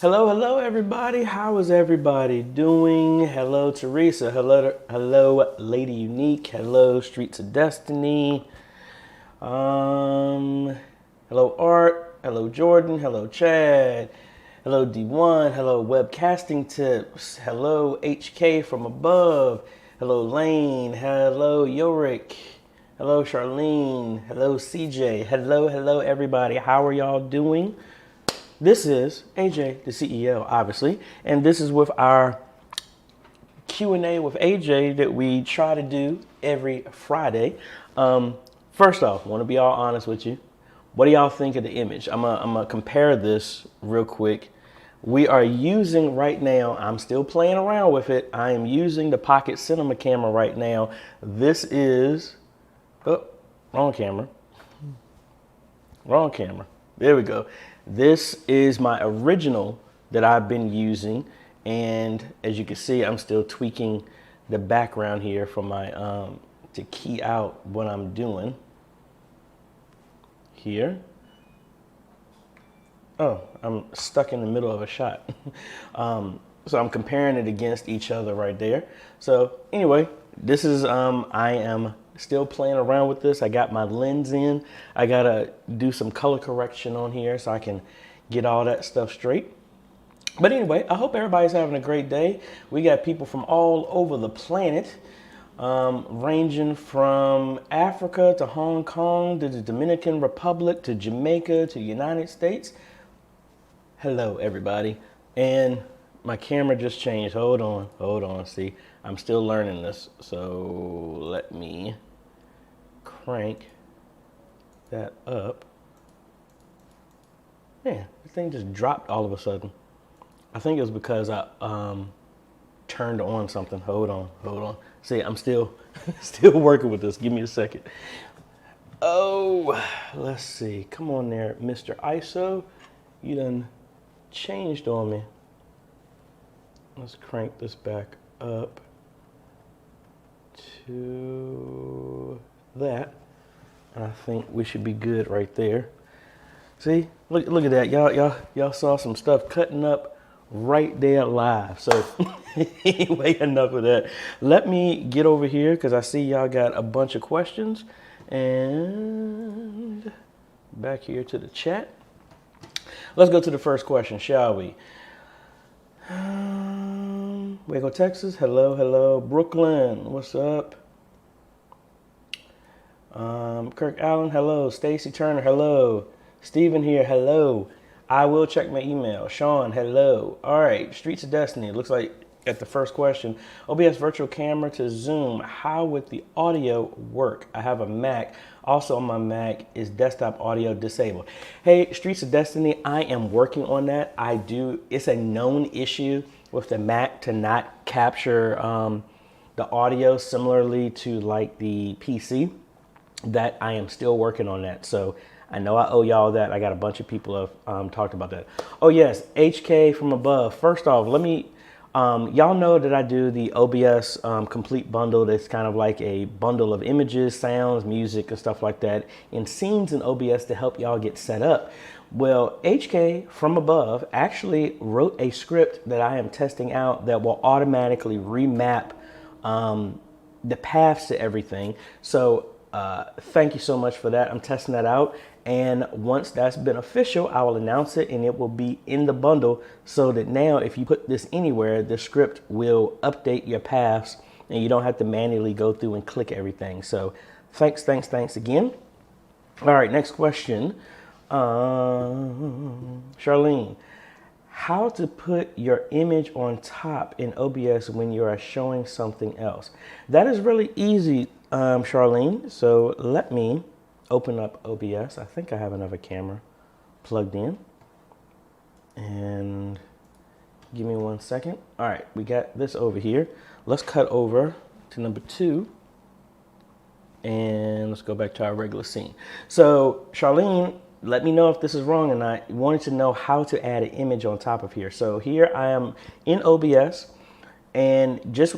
Hello, everybody. How is everybody doing? Hello, Teresa. Hello, Lady Unique. Hello, Streets of Destiny. Hello, Art. Hello, Jordan. Hello, Chad. Hello, D1. Hello, Webcasting Tips. Hello, HK from above. Hello, Lane. Hello, Yorick. Hello, Charlene. Hello, CJ. Hello, everybody. How are y'all doing? This is AJ, the CEO, obviously, and this is with our Q&A with AJ that we try to do every Friday. First off, I want to be all honest with you. What do y'all think of the image? I'm gonna compare this real quick. We are using right now, I'm still playing around with it. I am using the Pocket Cinema camera right now. This is, oh, wrong camera. Wrong camera. There we go. This is my original that I've been using, and as you can see, I'm still tweaking the background here for my to key out what I'm doing here. Oh, I'm stuck in the middle of a shot. So I'm comparing it against each other right there. So anyway, this is I am still playing around with this. I got my lens in. I gotta do some color correction on here so I can get all that stuff straight. But anyway, I hope everybody's having a great day. We got people from all over the planet, ranging from Africa to Hong Kong to the Dominican Republic to Jamaica to the United States. Hello, everybody. And my camera just changed. Hold on. See, I'm still learning this. So let me crank that up. Man, this thing just dropped all of a sudden. I think it was because I turned on something. Hold on. See, I'm still working with this. Give me a second. Oh, let's see. Come on there, Mr. ISO. You done changed on me. Let's crank this back up to that. And I think we should be good right there. See, look at that. Y'all saw some stuff cutting up right there live. So anyway, enough of that. Let me get over here because I see y'all got a bunch of questions. And back here to the chat. Let's go to the first question, shall we? Waco, Texas. Hello. Brooklyn, what's up? Kirk Allen, hello. Stacy Turner, hello. Stephen here, hello. I will check my email. Sean, hello. All right, Streets of Destiny. It looks like at the first question, OBS virtual camera to Zoom. How would the audio work? I have a Mac. Also on my Mac is desktop audio disabled. Hey, Streets of Destiny, I am working on that. It's a known issue with the Mac to not capture the audio similarly to like the PC. That I am still working on that. So I know I owe y'all that. I got a bunch of people have talked about that. Oh yes, HK from above. First off, let me, y'all know that I do the OBS complete bundle. That's kind of like a bundle of images, sounds, music, and stuff like that, and scenes in OBS to help y'all get set up. Well, HK from above actually wrote a script that I am testing out that will automatically remap the paths to everything. So thank you so much for that. I'm testing that out. And once that's been official, I will announce it and it will be in the bundle so that now if you put this anywhere, the script will update your paths and you don't have to manually go through and click everything. So thanks again. All right, next question. Charlene, how to put your image on top in OBS when you are showing something else? That is really easy, Charlene. So let me open up OBS. I think I have another camera plugged in. And give me 1 second. All right, we got this over here. Let's cut over to number 2. And let's go back to our regular scene. So Charlene, let me know if this is wrong or not. You wanted to know how to add an image on top of here. So here I am in OBS, and just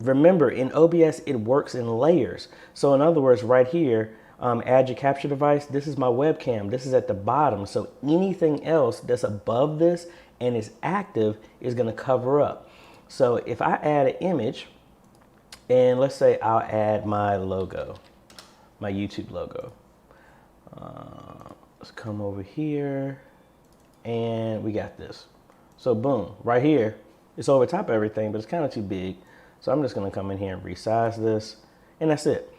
remember in OBS, it works in layers. So in other words, right here, add your capture device. This is my webcam. This is at the bottom. So anything else that's above this and is active is going to cover up. So if I add an image, and let's say I'll add my logo, my YouTube logo. Let's come over here, and we got this. So boom, right here, it's over top of everything, but it's kind of too big. So I'm just going to come in here and resize this, and that's it.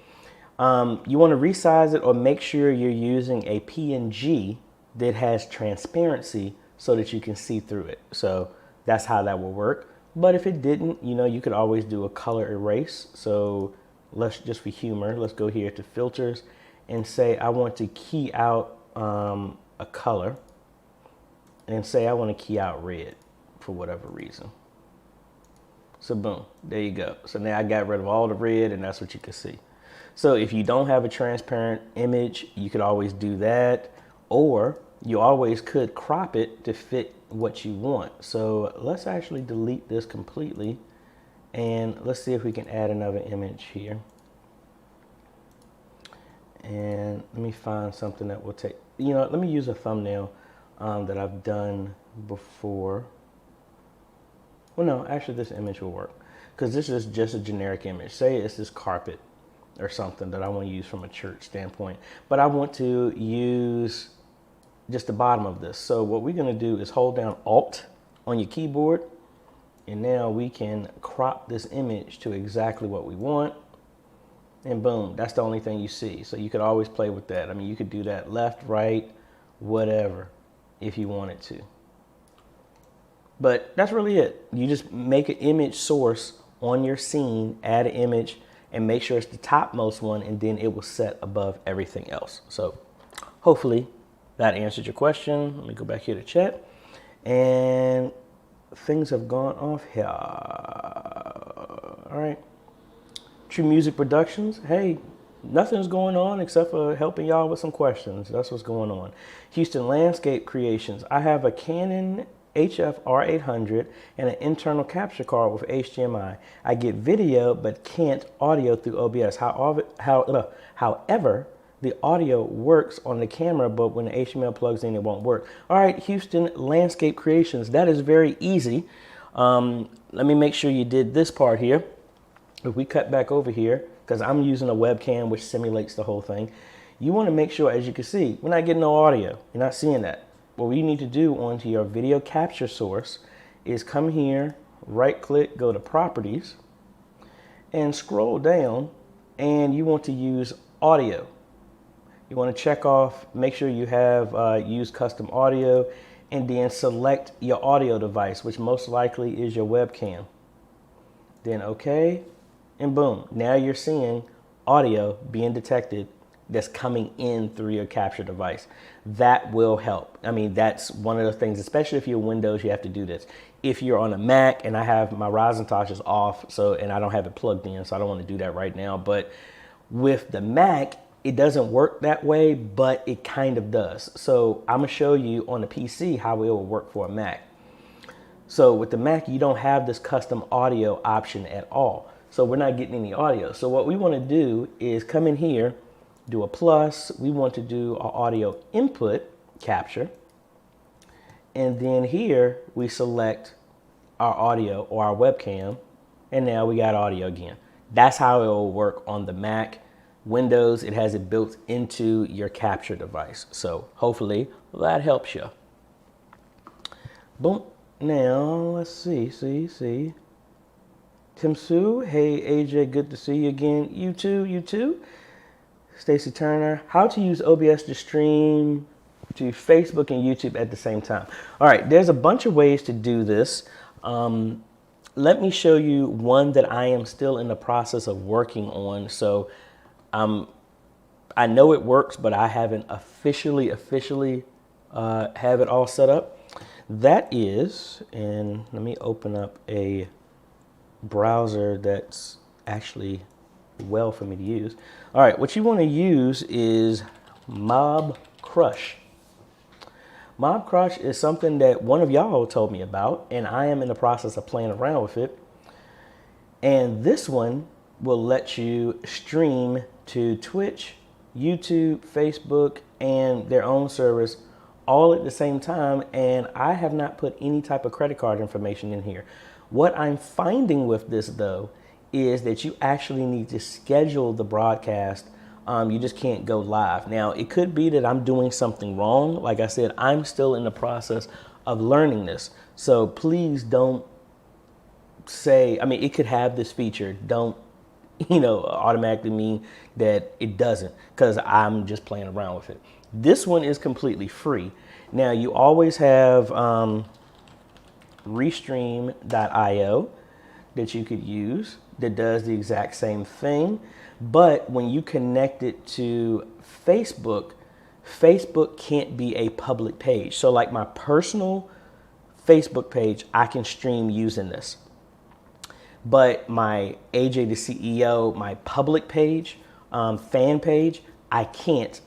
You want to resize it or make sure you're using a PNG that has transparency so that you can see through it. So that's how that will work. But if it didn't, you know, you could always do a color erase. So let's just for humor, let's go here to filters and say I want to key out a color, and say I want to key out red for whatever reason. So boom, there you go. So now I got rid of all the red, and that's what you can see. So if you don't have a transparent image, you could always do that, or you always could crop it to fit what you want. So let's actually delete this completely, and let's see if we can add another image here. And let me find something that will take, you know, let me use a thumbnail that I've done before. Well, no, actually this image will work because this is just a generic image. Say it's this carpet or something that I want to use from a church standpoint, but I want to use just the bottom of this. So what we're going to do is hold down Alt on your keyboard, and now we can crop this image to exactly what we want, and boom, that's the only thing you see. So you could always play with that. I mean, you could do that left, right, whatever, if you wanted to. But that's really it. You just make an image source on your scene, add an image, and make sure it's the topmost one, and then it will set above everything else. So hopefully that answered your question. Let me go back here to chat. And things have gone off here. All right. True Music Productions. Hey, nothing's going on except for helping y'all with some questions. That's what's going on. Houston Landscape Creations. I have a Canon HF R800 and an internal capture card with HDMI. I get video but can't audio through OBS. However, the audio works on the camera, but when the HTML plugs in, it won't work. All right, Houston Landscape Creations. That is very easy. Let me make sure you did this part here. If we cut back over here, because I'm using a webcam which simulates the whole thing, you want to make sure, as you can see, we're not getting no audio. You're not seeing that. What we need to do onto your video capture source is come here, right click, go to properties, and scroll down, and you want to use audio. You want to check off, make sure you have use custom audio, and then select your audio device, which most likely is your webcam. Then okay, and boom, now you're seeing audio being detected that's coming in through your capture device. That will help. I mean, that's one of the things, especially if you're Windows, you have to do this. If you're on a Mac, and I have my Ryzen touches off, so, and I don't have it plugged in, so I don't want to do that right now. But with the Mac, it doesn't work that way, but it kind of does. So I'm gonna show you on the PC how it will work for a Mac. So with the Mac, you don't have this custom audio option at all. So we're not getting any audio. So what we want to do is come in here, do a plus. We want to do our audio input capture. And then here we select our audio or our webcam. And now we got audio again. That's how it will work on the Mac. Windows, it has it built into your capture device. So hopefully that helps you. Boom. Now let's see. Tim Sue, hey AJ, good to see you again. You too. Stacy Turner, how to use OBS to stream to Facebook and YouTube at the same time. All right, there's a bunch of ways to do this. Let me show you one that I am still in the process of working on. So I know it works, but I haven't officially have it all set up. That is, and let me open up a browser that's actually well for me to use. All right, what you want to use is Mob Crush. Mob Crush is something that one of y'all told me about, and I am in the process of playing around with it. And this one will let you stream to Twitch YouTube, Facebook, and their own service all at the same time, and I have not put any type of credit card information in here. What I'm finding with this though is that you actually need to schedule the broadcast. You just can't go live. Now, it could be that I'm doing something wrong. Like I said, I'm still in the process of learning this. So please don't say, I mean, it could have this feature. Don't, automatically mean that it doesn't, because I'm just playing around with it. This one is completely free. Now, you always have Restream.io that you could use that does the exact same thing. But when you connect it to Facebook, Facebook can't be a public page. So like my personal Facebook page, I can stream using this. But my AJay the CEO, my public page, fan page, I can't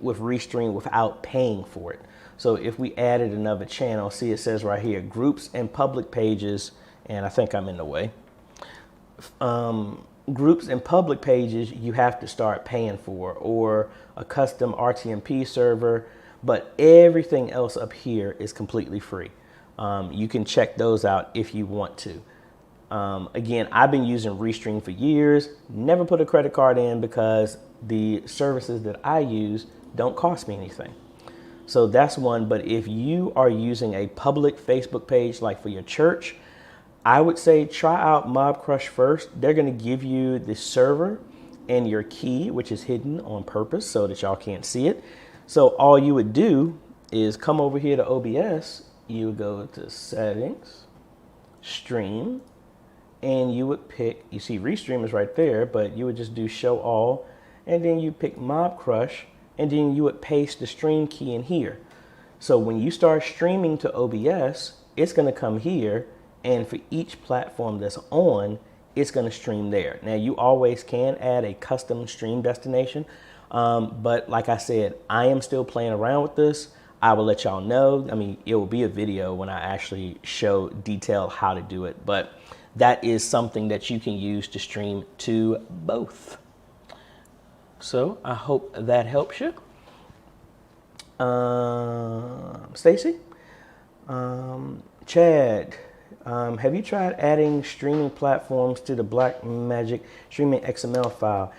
with Restream without paying for it. So if we added another channel, see it says right here, groups and public pages, and I think I'm in the way. Groups and public pages you have to start paying for, or a custom RTMP server, but everything else up here is completely free. You can check those out if you want to. Again, I've been using Restream for years, never put a credit card in because the services that I use don't cost me anything. So that's one. But if you are using a public Facebook page, like for your church, I would say try out MobCrush first. They're going to give you the server and your key, which is hidden on purpose so that y'all can't see it. So all you would do is come over here to OBS. You would go to settings, stream, and you would pick, you see Restream is right there, but you would just do show all, and then you pick MobCrush, and then you would paste the stream key in here. So when you start streaming to OBS, it's going to come here, and for each platform that's on, it's going to stream there. Now, you always can add a custom stream destination, but like I said, I am still playing around with this. I will let y'all know. I mean, it will be a video when I actually show detail how to do it, but that is something that you can use to stream to both. So I hope that helps you. Stacy, Chad, have you tried adding streaming platforms to the Blackmagic streaming XML file?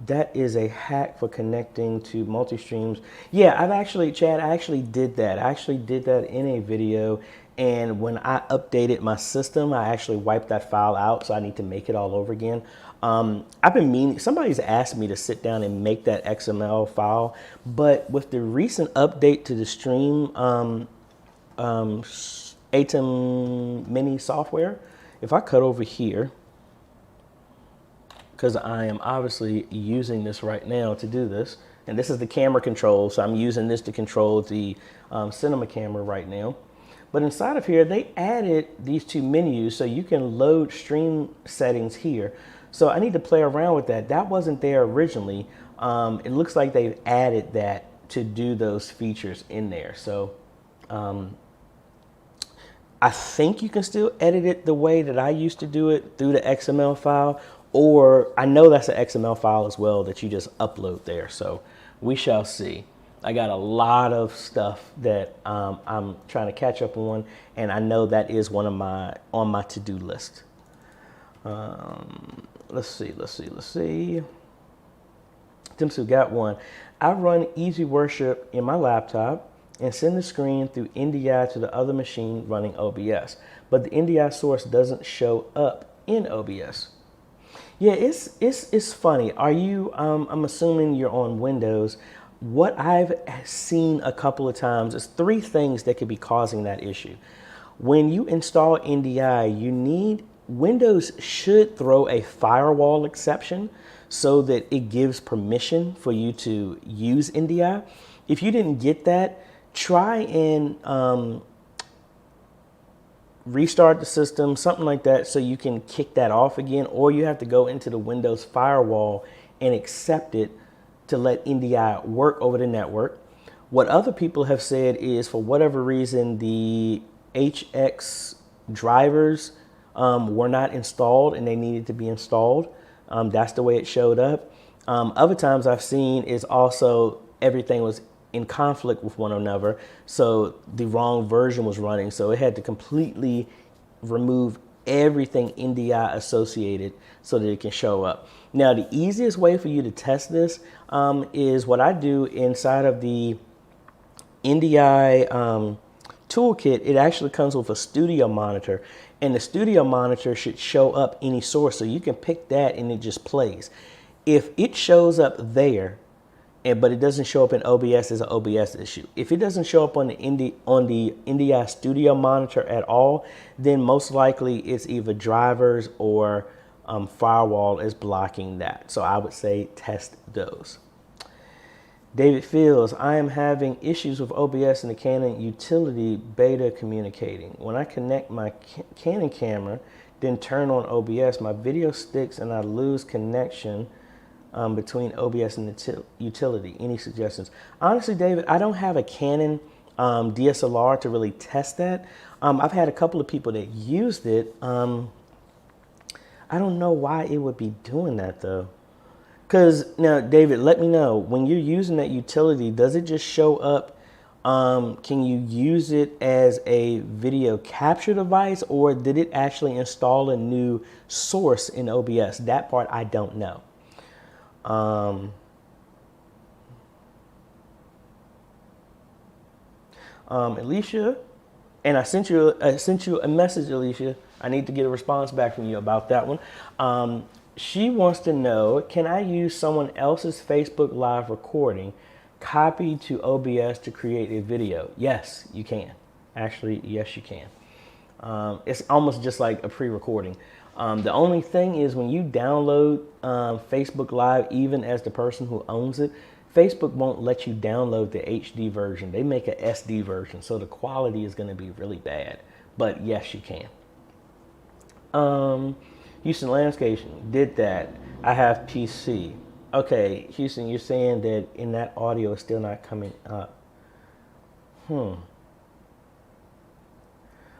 That is a hack for connecting to multi-streams. Yeah, Chad, I actually did that. I actually did that in a video. And when I updated my system, I actually wiped that file out. So I need to make it all over again. I've been meaning, somebody's asked me to sit down and make that XML file. But with the recent update to the Stream ATEM Mini software, if I cut over here, because I am obviously using this right now to do this, and this is the camera control, so I'm using this to control the cinema camera right now. But inside of here, they added these two menus so you can load stream settings here. So I need to play around with that. That wasn't there originally. It looks like they've added that to do those features in there. So I think you can still edit it the way that I used to do it through the XML file, or I know that's an XML file as well that you just upload there. So we shall see. I got a lot of stuff that I'm trying to catch up on, and I know that is one of on my to-do list. Let's see. Timsu got one. I run Easy Worship in my laptop and send the screen through NDI to the other machine running OBS, but the NDI source doesn't show up in OBS. Yeah, it's funny. Are you? I'm assuming you're on Windows. What I've seen a couple of times is three things that could be causing that issue. When you install NDI, Windows should throw a firewall exception so that it gives permission for you to use NDI. If you didn't get that, try and restart the system, something like that, so you can kick that off again, or you have to go into the Windows firewall and accept it to let NDI work over the network. What other people have said is, for whatever reason, the HX drivers were not installed and they needed to be installed. That's the way it showed up. Other times I've seen is also everything was in conflict with one another, so the wrong version was running, so it had to completely remove everything NDI associated so that it can show up. Now, the easiest way for you to test this is what I do inside of the NDI toolkit. It actually comes with a studio monitor, and the studio monitor should show up any source, so you can pick that and it just plays. If it shows up there, but it doesn't show up in OBS, as an OBS issue. If it doesn't show up on the NDI Studio monitor at all, then most likely it's either drivers or firewall is blocking that. So I would say test those. David Fields, I am having issues with OBS and the Canon utility beta communicating. When I connect my Canon camera, then turn on OBS, my video sticks and I lose connection between OBS and the utility. Any suggestions? Honestly, David, I don't have a Canon DSLR to really test that. I've had a couple of people that used it. I don't know why it would be doing that though. Because now, David, let me know, when you're using that utility, does it just show up? Can you use it as a video capture device, or did it actually install a new source in OBS? That part I don't know. Alicia, and I sent you a message, Alicia. I need to get a response back from you about that one. She wants to know, can I use someone else's Facebook Live recording copied to OBS to create a video? Yes, you can. Actually, yes, you can. It's almost just like a pre-recording. The only thing is when you download Facebook Live, even as the person who owns it, Facebook won't let you download the HD version. They make a SD version, so the quality is going to be really bad. But yes, you can. Houston Landscaping did that. I have PC. Okay, Houston, you're saying that in that audio is still not coming up. All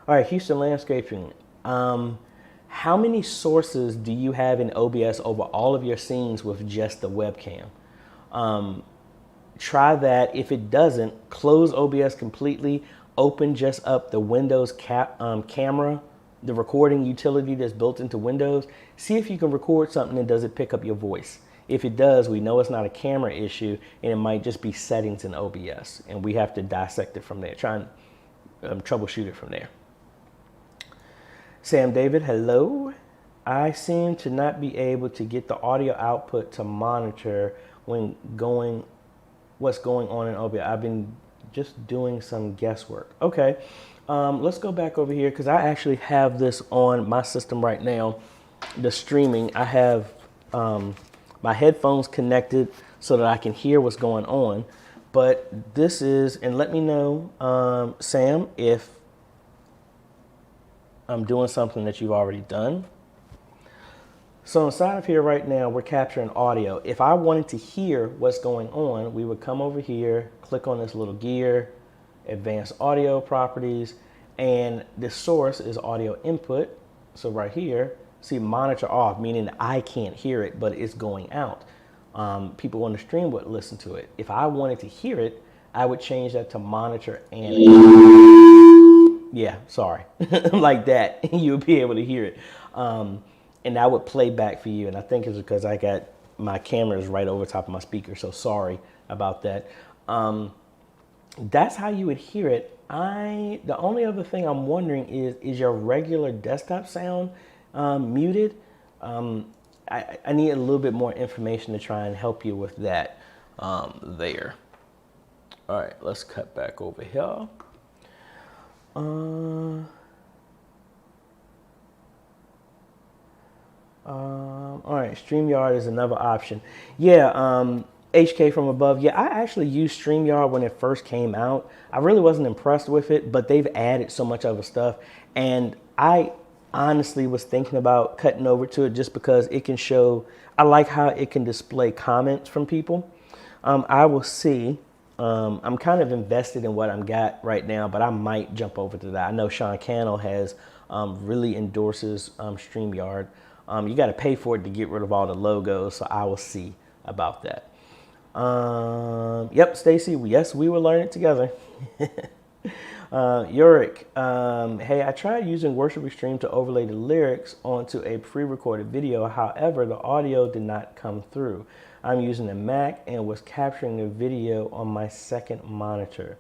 right, Houston Landscaping. How many sources do you have in OBS over all of your scenes with just the webcam? Try that. If it doesn't, close OBS completely. Open just up the Windows camera, the recording utility that's built into Windows. See if you can record something and does it pick up your voice. If it does, we know it's not a camera issue and it might just be settings in OBS, and we have to dissect it from there, try and troubleshoot it from there. Sam David, hello. I seem to not be able to get the audio output to monitor when what's going on in OBS. I've been just doing some guesswork. Okay, let's go back over here because I actually have this on my system right now. The streaming, I have my headphones connected so that I can hear what's going on. But this is, and let me know, Sam, if I'm doing something that you've already done. So inside of here right now, we're capturing audio. If I wanted to hear what's going on, we would come over here, click on this little gear, advanced audio properties, and the source is audio input. So right here, see monitor off, meaning I can't hear it, but it's going out. People on the stream would listen to it. If I wanted to hear it, I would change that to monitor and yeah, sorry, like that, you'll be able to hear it. And that would play back for you. And I think it's because I got my cameras right over top of my speaker. So sorry about that. That's how you would hear it. The only other thing I'm wondering is your regular desktop sound muted? I need a little bit more information to try and help you with that there. All right, let's cut back over here. All right, StreamYard is another option. Yeah, HK from above. Yeah, I actually used StreamYard when it first came out. I really wasn't impressed with it, but they've added so much other stuff. And I honestly was thinking about cutting over to it just because it can show, I like how it can display comments from people. I will see. I'm kind of invested in what I'm got right now, but I might jump over to that. I know Sean Cannell has really endorses StreamYard. You got to pay for it to get rid of all the logos, so I will see about that. Yep, Stacy, yes, we will learn it together. Yorick, hey, I tried using Worship Extreme to overlay the lyrics onto a pre-recorded video. However, the audio did not come through. I'm using a Mac and was capturing the video on my second monitor.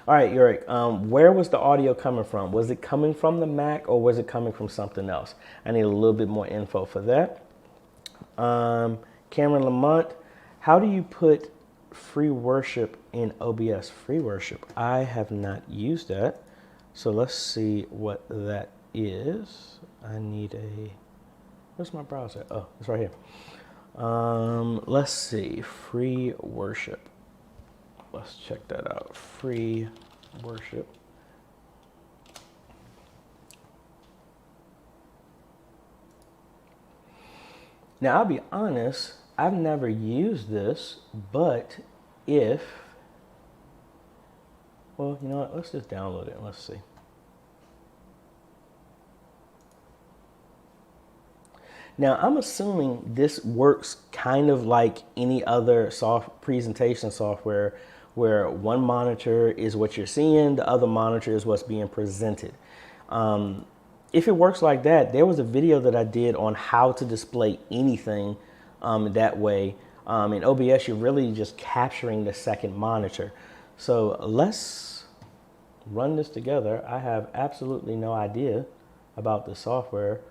All right, Yorick, where was the audio coming from? Was it coming from the Mac or was it coming from something else? I need a little bit more info for that. Cameron Lamont, how do you put free worship in OBS? Free worship, I have not used that. So let's see what that is. I need a, where's my browser? Oh, it's right here. Let's see, free worship. Let's check that out, free worship. Now, I'll be honest, I've never used this, but if, well, you know what, let's just download it and let's see. Now, I'm assuming this works kind of like any other presentation software where one monitor is what you're seeing, the other monitor is what's being presented. If it works like that, there was a video that I did on how to display anything that way. In OBS, you're really just capturing the second monitor. So let's run this together. I have absolutely no idea about the software.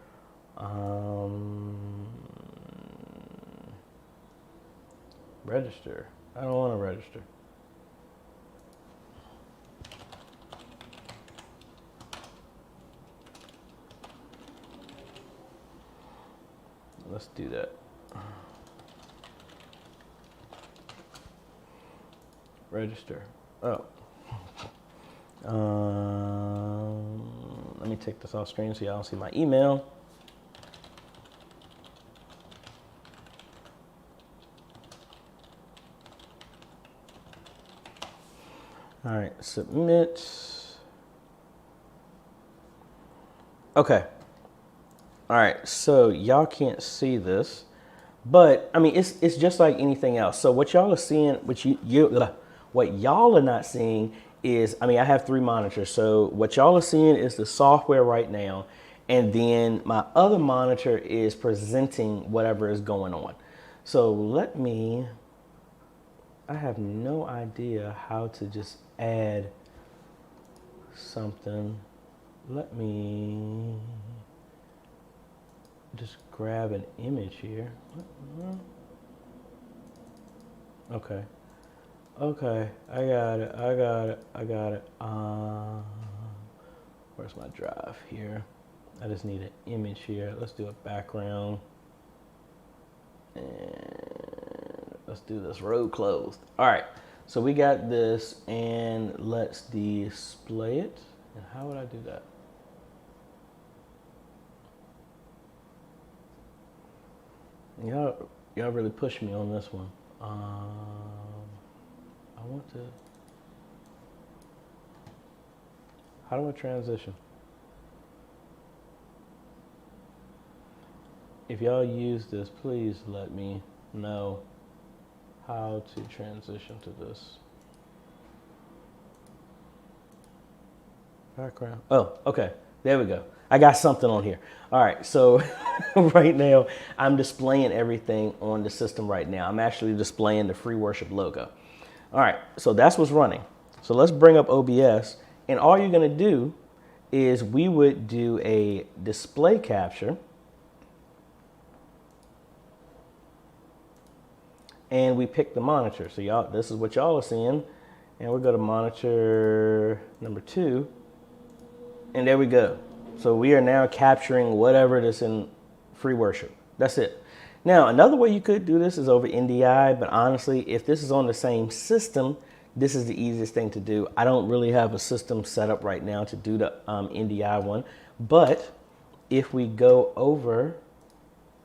Register. I don't want to register. Let's do that. Register. Oh. Let me take this off screen so y'all don't see my email. All right, submit. Okay. All right, so y'all can't see this, but I mean, it's just like anything else. So what y'all are seeing, what y'all are not seeing is, I mean, I have 3 monitors. So what y'all are seeing is the software right now. And then my other monitor is presenting whatever is going on. So I have no idea how to just add something. Let me just grab an image here. Okay. Okay, I got it. Where's my drive here? I just need an image here. Let's do a background. And let's do this road closed. All right, so we got this and let's display it. And how would I do that? Y'all really pushed me on this one. I want to, how do I transition? If y'all use this, please let me know how to transition to this. Background. Oh, okay. There we go. I got something on here. All right. So right now I'm displaying everything on the system right now. I'm actually displaying the Free Worship logo. All right. So that's what's running. So let's bring up OBS, and all you're going to do is we would do a display capture. And we pick the monitor. So y'all, this is what y'all are seeing. And we'll go to monitor number 2. And there we go. So we are now capturing whatever that's in Free Worship. That's it. Now, another way you could do this is over NDI, but honestly, if this is on the same system, this is the easiest thing to do. I don't really have a system set up right now to do the NDI one, but if we go over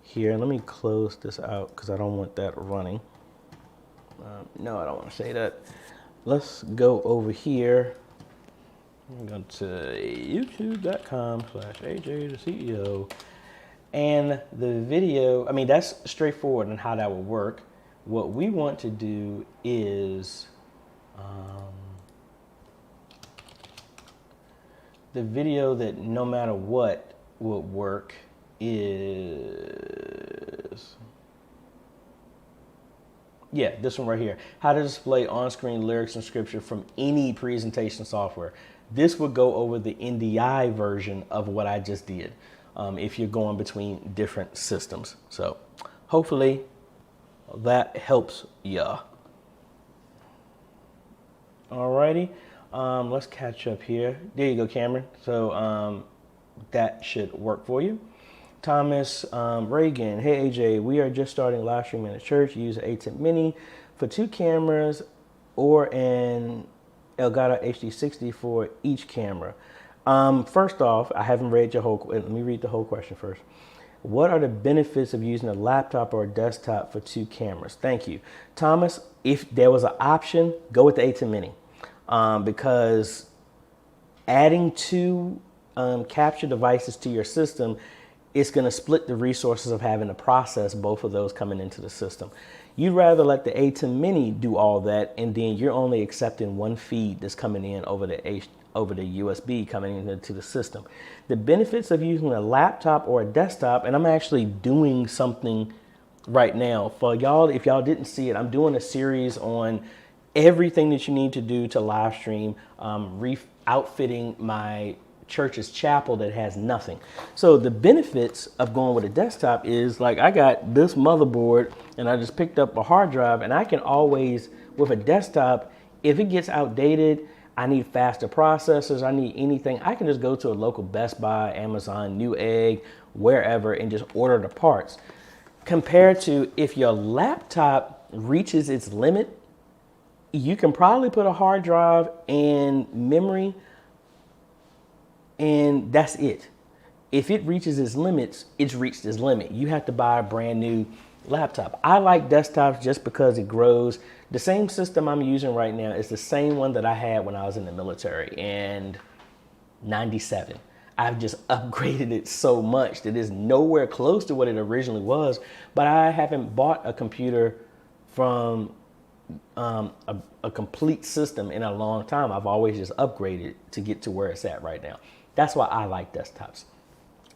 here, let me close this out because I don't want that running. No, I don't want to say that. Let's go over here. I'm going to youtube.com/AJaytheCEO. And the video, I mean, that's straightforward on how that will work. what we want to do is the video that no matter what will work is, yeah, this one right here. How to display on-screen lyrics and scripture from any presentation software. This would go over the NDI version of what I just did if you're going between different systems. So hopefully that helps ya. Alrighty, let's catch up here. There you go, Cameron. So that should work for you. Thomas Reagan, hey AJ, we are just starting live streaming at church. Use an A10 Mini for 2 cameras or an Elgato HD60 for each camera. First off, I haven't read your whole, let me read the whole question first. What are the benefits of using a laptop or a desktop for 2 cameras? Thank you. Thomas, if there was an option, go with the A10 Mini because adding 2 capture devices to your system, it's going to split the resources of having to process both of those coming into the system. You'd rather let the A10 Mini do all that, and then you're only accepting 1 feed that's coming in over the USB coming into the system. The benefits of using a laptop or a desktop, and I'm actually doing something right now for y'all. If y'all didn't see it, I'm doing a series on everything that you need to do to live stream, outfitting my church's chapel that has nothing. So the benefits of going with a desktop is, like, I got this motherboard and I just picked up a hard drive, and I can always, with a desktop, if it gets outdated, I need faster processors, I need anything, I can just go to a local Best Buy, Amazon, Newegg, wherever, and just order the parts. Compared to if your laptop reaches its limit, you can probably put a hard drive and memory, and that's it. If it reaches its limits, it's reached its limit. You have to buy a brand new laptop. I like desktops just because it grows. The same system I'm using right now is the same one that I had when I was in the military in '97. I've just upgraded it so much that it's nowhere close to what it originally was, but I haven't bought a computer from a complete system in a long time. I've always just upgraded to get to where it's at right now. That's why I like desktops.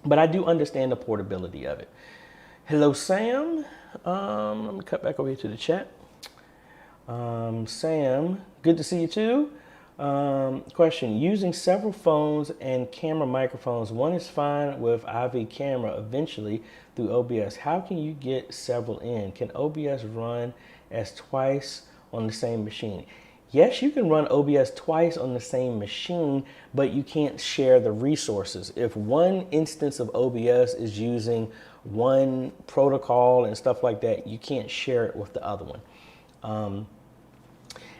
But I do understand the portability of it. Hello, Sam. Let me cut back over here to the chat. Sam, good to see you too. Question, using several phones and camera microphones, one is fine with IV camera eventually through OBS. How can you get several in? Can OBS run as twice on the same machine? Yes, you can run OBS twice on the same machine, but you can't share the resources. If one instance of OBS is using one protocol and stuff like that, you can't share it with the other one.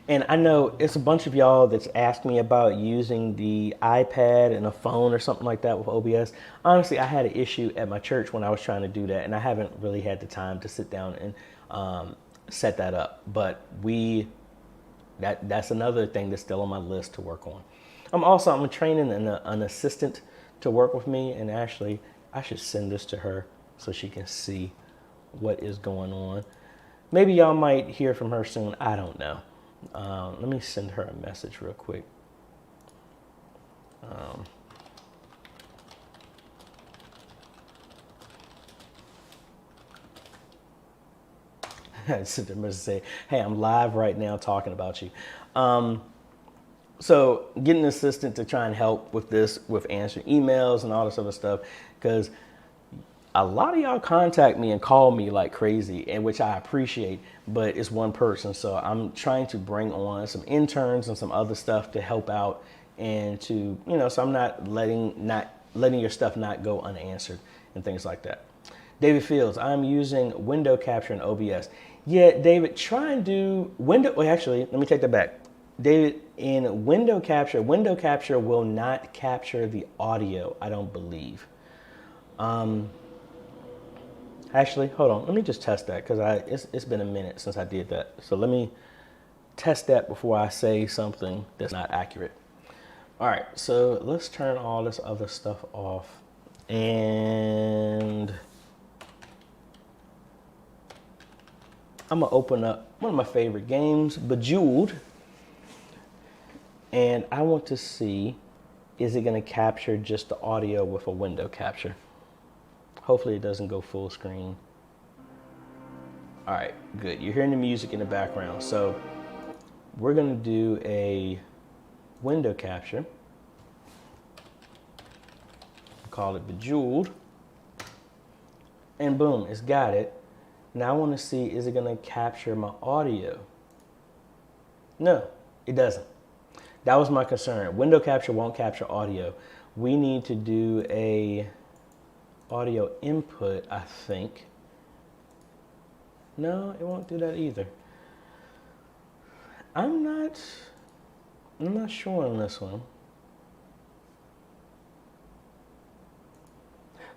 And I know it's a bunch of y'all that's asked me about using the iPad and a phone or something like that with OBS. Honestly, I had an issue at my church when I was trying to do that, and I haven't really had the time to sit down and set that up. But that's another thing that's still on my list to work on. I'm training an assistant to work with me, and actually I should send this to her so she can see what is going on. Maybe y'all might hear from her soon. I don't know. Let me send her a message real quick. I sent her a message to say, hey, I'm live right now talking about you. So getting an assistant to try and help with this, with answering emails and all this other stuff, because a lot of y'all contact me and call me like crazy, and which I appreciate, but it's one person. So I'm trying to bring on some interns and some other stuff to help out, and to, so I'm not letting your stuff not go unanswered and things like that. David Fields, I'm using window capture in OBS. Yeah, David, try and do actually, let me take that back. David, in window capture will not capture the audio, I don't believe. Actually, hold on. Let me just test that, because it's been a minute since I did that. So let me test that before I say something that's not accurate. All right, so let's turn all this other stuff off. And I'm gonna open up one of my favorite games, Bejeweled, and I want to see, is it gonna capture just the audio with a window capture? Hopefully it doesn't go full screen. All right, good. You're hearing the music in the background. So we're gonna do a window capture. Call it Bejeweled. And boom, it's got it. Now I want to see, is it going to capture my audio? No, it doesn't. That was my concern. Window capture won't capture audio. We need to do a audio input, I think. No, it won't do that either. I'm not sure on this one.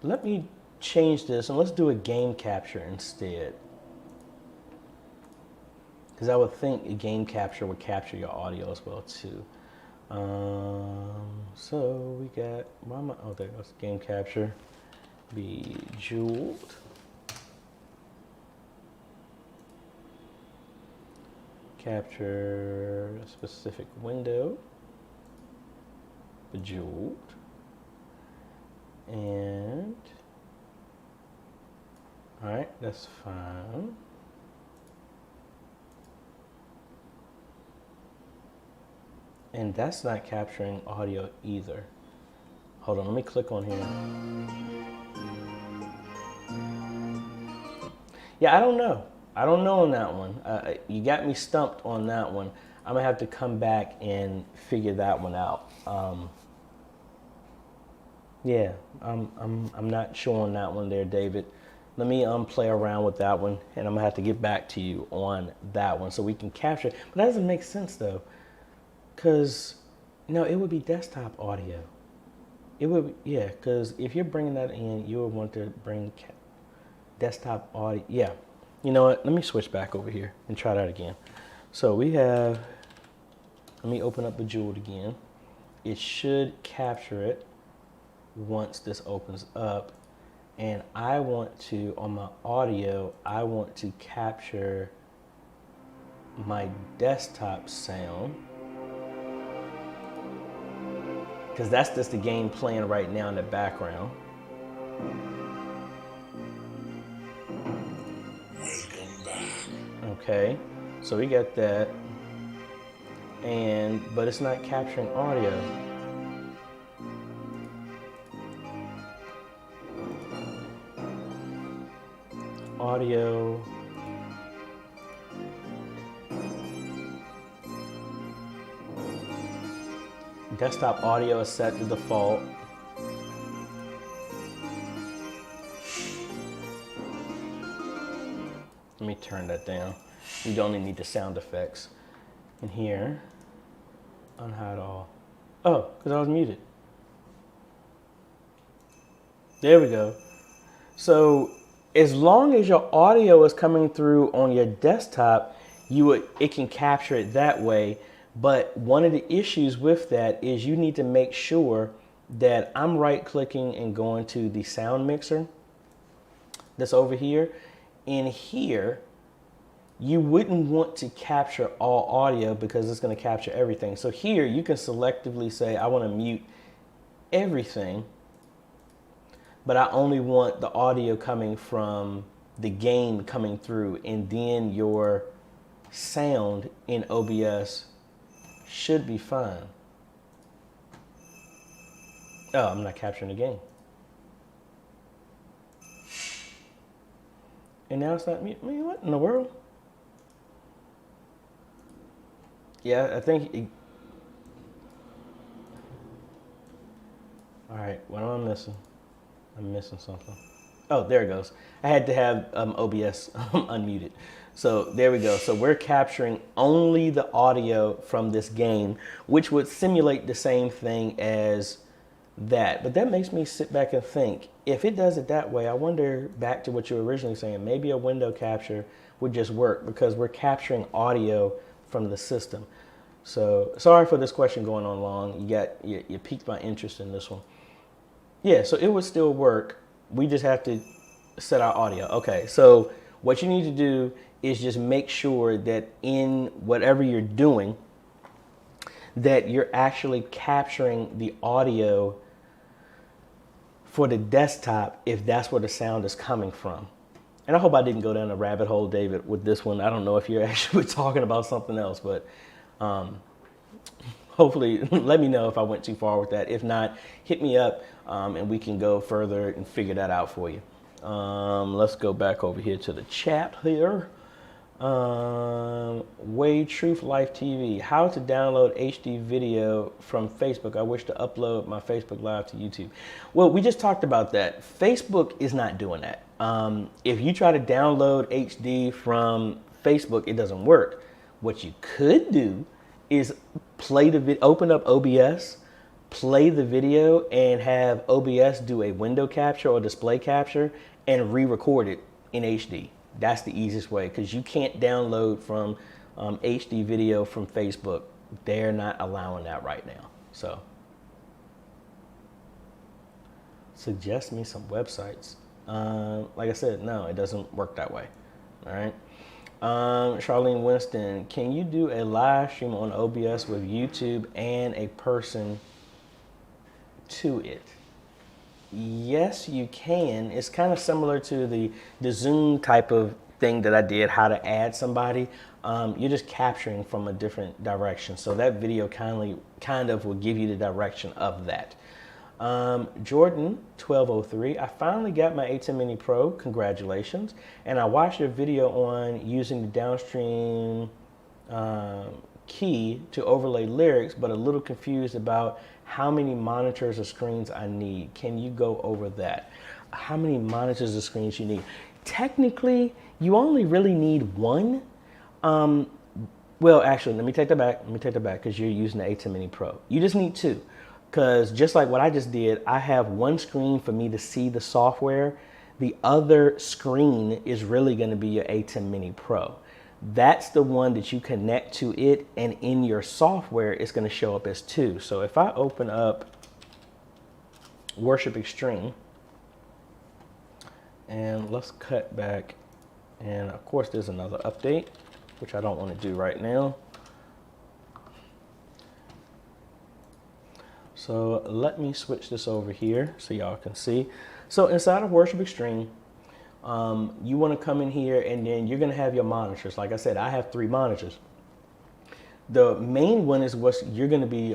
Let me change this and let's do a game capture instead. Because I would think a game capture would capture your audio as well too. So we got, oh, there goes game capture. Bejeweled. Capture a specific window. Bejeweled. And, all right, that's fine. And that's not capturing audio either. Hold on, let me click on here. Yeah, I don't know. I don't know on that one. You got me stumped on that one. I'm gonna have to come back and figure that one out. Yeah, I'm not sure on that one there, David. Let me play around with that one, and I'm gonna have to get back to you on that one so we can capture it. But that doesn't make sense though, because no, it would be desktop audio. It would, yeah, because if you're bringing that in, you would want to bring desktop audio. Yeah, you know what? Let me switch back over here and try that again. So we have. Let me open up Bejeweled again. It should capture it once this opens up, and I want to, on my audio, I want to capture my desktop sound, because that's just the game playing right now in the background. Welcome back. Okay, so we got that, but it's not capturing audio. Audio. Desktop audio is set to default. Let me turn that down. You don't even need the sound effects. And here, unhide all. Oh, because I was muted. There we go. So as long as your audio is coming through on your desktop, it can capture it that way. But one of the issues with that is you need to make sure that I'm right clicking and going to the sound mixer that's over here. In here, you wouldn't want to capture all audio because it's going to capture everything. So here you can selectively say, I want to mute everything, but I only want the audio coming from the game coming through, and then your sound in OBS should be fine. Oh, I'm not capturing the game. And now it's not mute. Man, what in the world? Yeah, I think. All right, what am I missing? I'm missing something. Oh, there it goes. I had to have OBS unmuted. So there we go. So we're capturing only the audio from this game, which would simulate the same thing as that. But that makes me sit back and think, if it does it that way, I wonder, back to what you were originally saying, maybe a window capture would just work because we're capturing audio from the system. So sorry for this question going on long. You piqued my interest in this one. Yeah, so it would still work. We just have to set our audio. Okay, so what you need to do is just make sure that in whatever you're doing, that you're actually capturing the audio for the desktop if that's where the sound is coming from. And I hope I didn't go down a rabbit hole, David, with this one. I don't know if you're actually talking about something else, but hopefully let me know if I went too far with that. If not, hit me up and we can go further and figure that out for you. Let's go back over here to the chat here. Way Truth Life TV. How to download HD video from Facebook. I wish to upload my Facebook Live to YouTube. Well, we just talked about that. Facebook is not doing that. If you try to download HD from Facebook, it doesn't work. What you could do is play the video, open up OBS, play the video, and have OBS do a window capture or display capture and re-record it in HD. That's the easiest way, because you can't download from HD video from Facebook. They're not allowing that right now. So suggest me some websites. Like I said, no, it doesn't work that way. All right. Charlene Winston, can you do a live stream on OBS with YouTube and a person to it? Yes, you can. It's kind of similar to the Zoom type of thing that I did, how to add somebody. You're just capturing from a different direction. So that video kind of will give you the direction of that. Jordan 1203, I finally got my A10 Mini Pro, congratulations. And I watched your video on using the downstream key to overlay lyrics, but a little confused about how many monitors or screens I need. Can you go over that? How many monitors or screens you need? Technically, you only really need one. Well, actually, let me take that back. Because you're using the A10 Mini Pro. You just need two. Because just like what I just did, I have one screen for me to see the software. The other screen is really going to be your A10 Mini Pro. That's the one that you connect to it, and in your software, it's going to show up as two. So if I open up Worship Extreme, and let's cut back, and of course there's another update, which I don't want to do right now. So let me switch this over here so y'all can see. So inside of Worship Extreme, you want to come in here, and then you're going to have your monitors. Like I said, I have 3 monitors. The main one is what you're going to be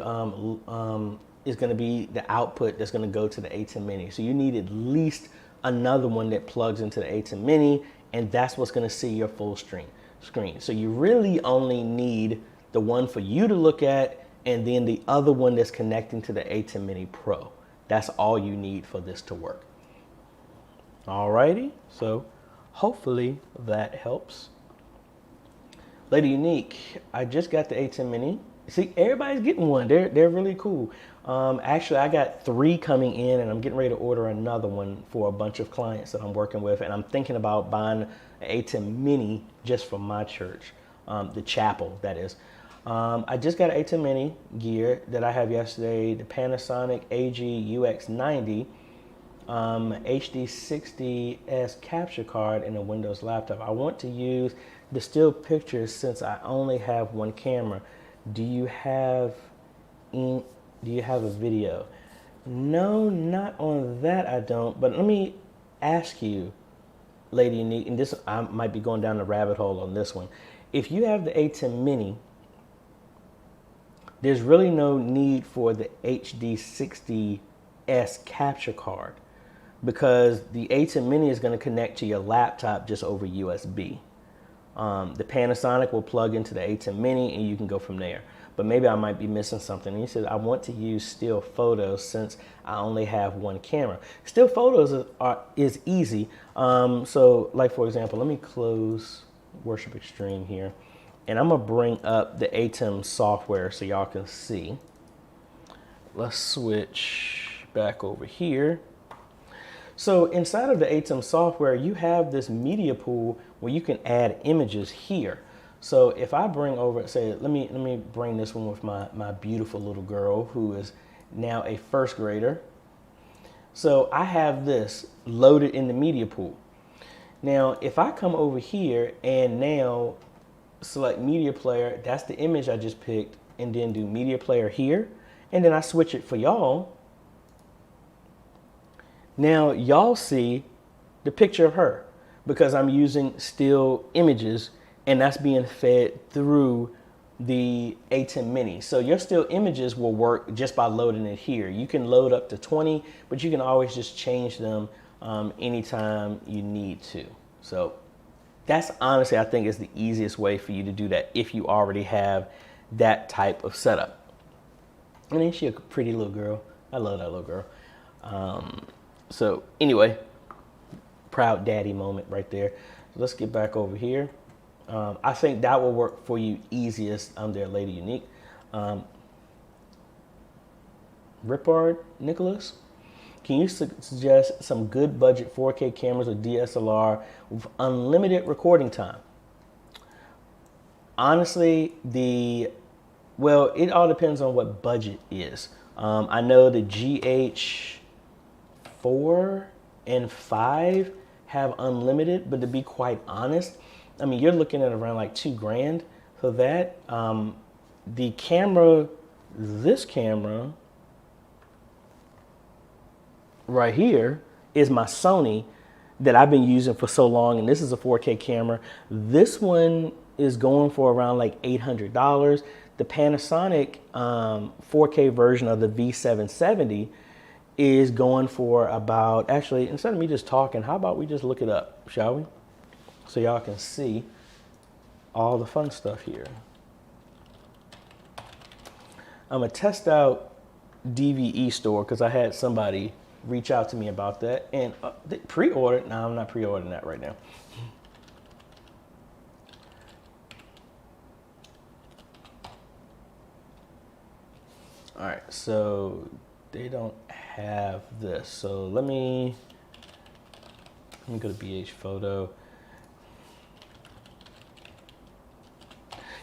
is going to be the output that's going to go to the A10 Mini. So you need at least another one that plugs into the A10 Mini, and that's what's going to see your full screen. So you really only need the one for you to look at, and then the other one that's connecting to the A10 Mini Pro. That's all you need for this to work. Alrighty, so hopefully that helps. Lady Unique, I just got the A10 Mini. See, everybody's getting one. They're really cool. Actually, I got 3 coming in, and I'm getting ready to order another one for a bunch of clients that I'm working with, and I'm thinking about buying an A10 Mini just for my church, the chapel, that is. I just got an A10 Mini gear that I have yesterday, the Panasonic AJay HD60S capture card in a Windows laptop. I want to use the still pictures since I only have one camera. Do you have a video? No, not on that I don't, but let me ask you, Lady Unique, and this, I might be going down the rabbit hole on this one. If you have the A10 Mini, there's really no need for the HD60S capture card, because the A10 Mini is going to connect to your laptop just over USB. The Panasonic will plug into the A10 Mini, and you can go from there. But maybe I might be missing something. And he said, I want to use still photos since I only have one camera. Still photos is easy. So like, for example, let me close Worship Extreme here. And I'm going to bring up the ATEM software so y'all can see. Let's switch back over here. So inside of the ATEM software, you have this media pool where you can add images here. So if I bring over, say, let me bring this one with my beautiful little girl who is now a first grader. So I have this loaded in the media pool. Now, if I come over here and now select media player, that's the image I just picked, and then do media player here, and then I switch it for y'all. Now y'all see the picture of her because I'm using still images, and that's being fed through the A10 mini. So your still images will work just by loading it here. You can load up to 20, but you can always just change them anytime you need to. So that's honestly, I think, is the easiest way for you to do that if you already have that type of setup. And ain't she a pretty little girl? I love that little girl. So anyway, proud daddy moment right there. So let's get back over here. I think that will work for you easiest. I'm there, Lady Unique. Ripard Nicholas, can you suggest some good budget 4K cameras or DSLR with unlimited recording time? Honestly, well, it all depends on what budget is. I know the GH4 and 5 have unlimited, but to be quite honest, I mean, you're looking at around like $2,000 for that. The camera, this camera right here is my Sony that I've been using for so long, and this is a 4K camera. This one is going for around like $800. The Panasonic 4K version of the V770 is going for about, actually, instead of me just talking, how about we just look it up, shall we? So y'all can see all the fun stuff here. I'm gonna test out DVE Store because I had somebody reach out to me about that, and they pre-ordered. No, I'm not pre-ordering that right now. All right, so they don't have this. So let me go to BH Photo.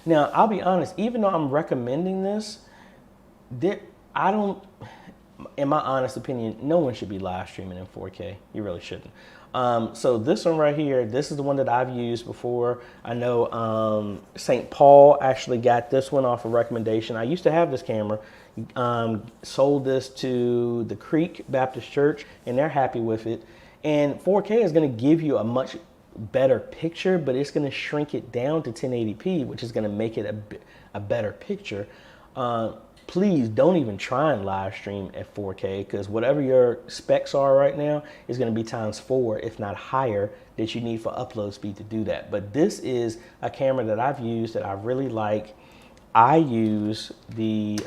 Now, I'll be honest, even though I'm recommending this, in my honest opinion, no one should be live streaming in 4K. You really shouldn't. So this one right here, this is the one that I've used before. I know St. Paul actually got this one off a recommendation. I used to have this camera, sold this to the Creek Baptist Church, and they're happy with it. And 4K is gonna give you a much better picture, but it's going to shrink it down to 1080p, which is going to make it a better picture. Please don't even try and live stream at 4K, because whatever your specs are right now is going to be ×4, if not higher, that you need for upload speed to do that. But this is a camera that I've used that I really like. I use the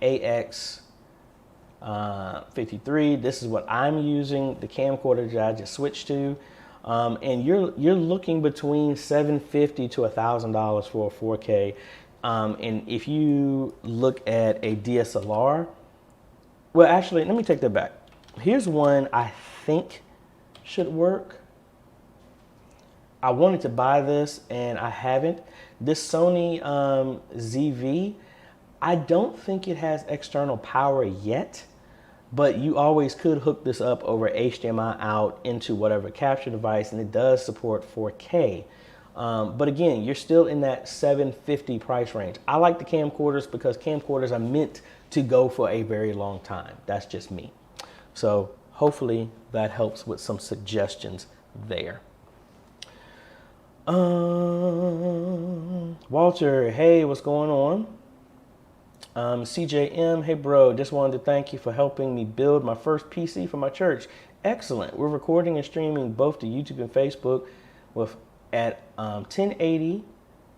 AX53. This is what I'm using, the camcorder that I just switched to. And you're looking between $750 to $1,000 for a 4K. And if you look at a DSLR, well, actually, let me take that back. Here's one I think should work. I wanted to buy this and I haven't. This Sony ZV, I don't think it has external power yet. But you always could hook this up over HDMI out into whatever capture device, and it does support 4K. But again, you're still in that $750 price range. I like the camcorders because camcorders are meant to go for a very long time. That's just me. So hopefully that helps with some suggestions there. Walter, hey, what's going on? CJM, hey bro, just wanted to thank you for helping me build my first PC for my church. Excellent. We're recording and streaming both to YouTube and Facebook at 1080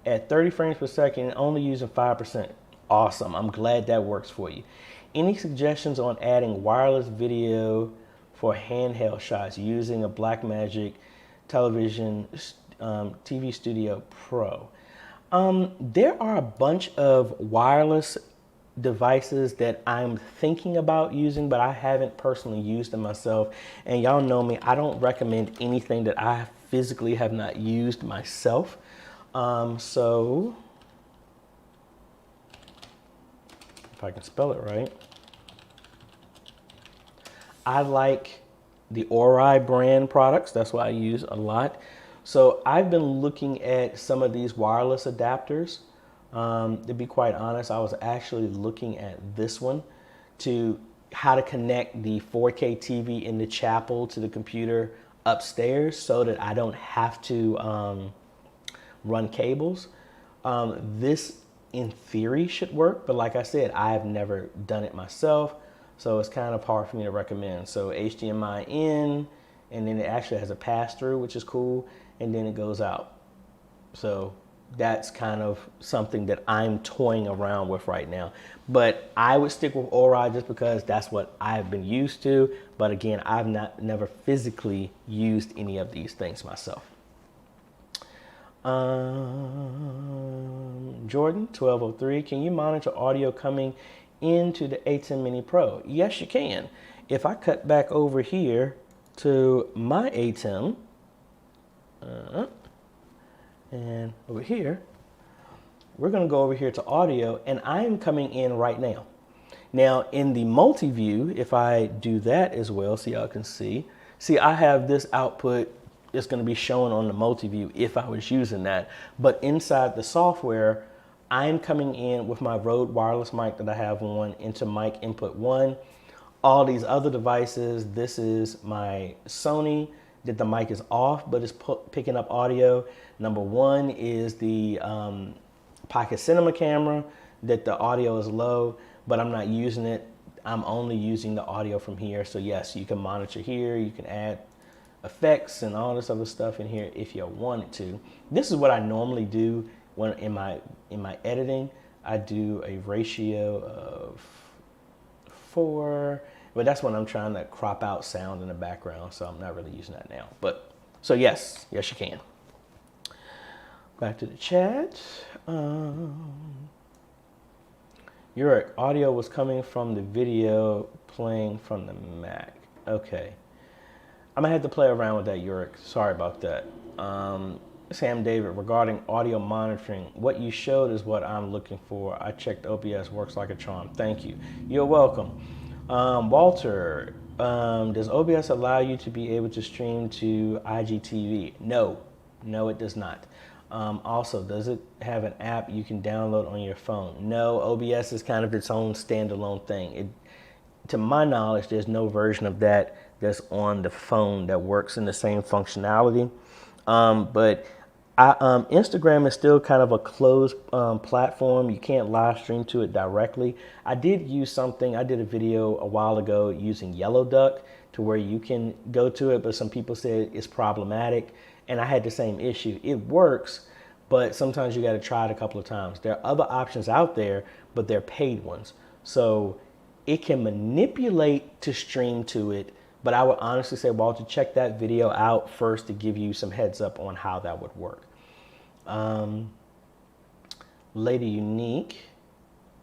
at 30 frames per second and only using 5%. Awesome. I'm glad that works for you. Any suggestions on adding wireless video for handheld shots using a Blackmagic television TV Studio Pro? There are a bunch of wireless devices that I'm thinking about using, but I haven't personally used them myself. And y'all know me, I don't recommend anything that I physically have not used myself. So if I can spell it right, I like the Ori brand products. That's what I use a lot. So I've been looking at some of these wireless adapters. To be quite honest, I was actually looking at this one to how to connect the 4K TV in the chapel to the computer upstairs so that I don't have to run cables. This in theory should work, but like I said, I've never done it myself, so it's kind of hard for me to recommend. So HDMI in, and then it actually has a pass through, which is cool, and then it goes out. So that's kind of something that I'm toying around with right now. But I would stick with Ori just because that's what I've been used to. But again, I've never physically used any of these things myself. Jordan 1203, can you monitor audio coming into the A10 Mini Pro? Yes, you can. If I cut back over here to my A10, and over here, we're going to go over here to audio, and I am coming in right now. Now in the multi-view, if I do that as well, so y'all can see, I have this output. It's going to be shown on the multi-view if I was using that. But inside the software, I'm coming in with my Rode wireless mic that I have on into mic input 1. All these other devices, this is my Sony that the mic is off, but it's picking up audio. Number 1 is the Pocket Cinema camera that the audio is low, but I'm not using it. I'm only using the audio from here. So yes, you can monitor here. You can add effects and all this other stuff in here if you wanted to. This is what I normally do when in my editing. I do a ratio of 4, but that's when I'm trying to crop out sound in the background, so I'm not really using that now. But so yes you can. Back to the chat. Your audio was coming from the video playing from the Mac. Okay. I'm gonna have to play around with that, Yurik. Sorry about that. Sam David, regarding audio monitoring, what you showed is what I'm looking for. I checked OBS, works like a charm. Thank you. You're welcome. Walter, does OBS allow you to be able to stream to IGTV? No, it does not. Also, does it have an app you can download on your phone? No, OBS is kind of its own standalone thing. To my knowledge, there's no version of that that's on the phone that works in the same functionality. But Instagram is still kind of a closed platform. You can't live stream to it directly. I did use something. I did a video a while ago using Yellow Duck to where you can go to it, but some people said it's problematic, and I had the same issue. It works, but sometimes you got to try it a couple of times. There are other options out there, but they're paid ones. So it can manipulate to stream to it, but I would honestly say, Walter, check that video out first to give you some heads up on how that would work. Lady Unique,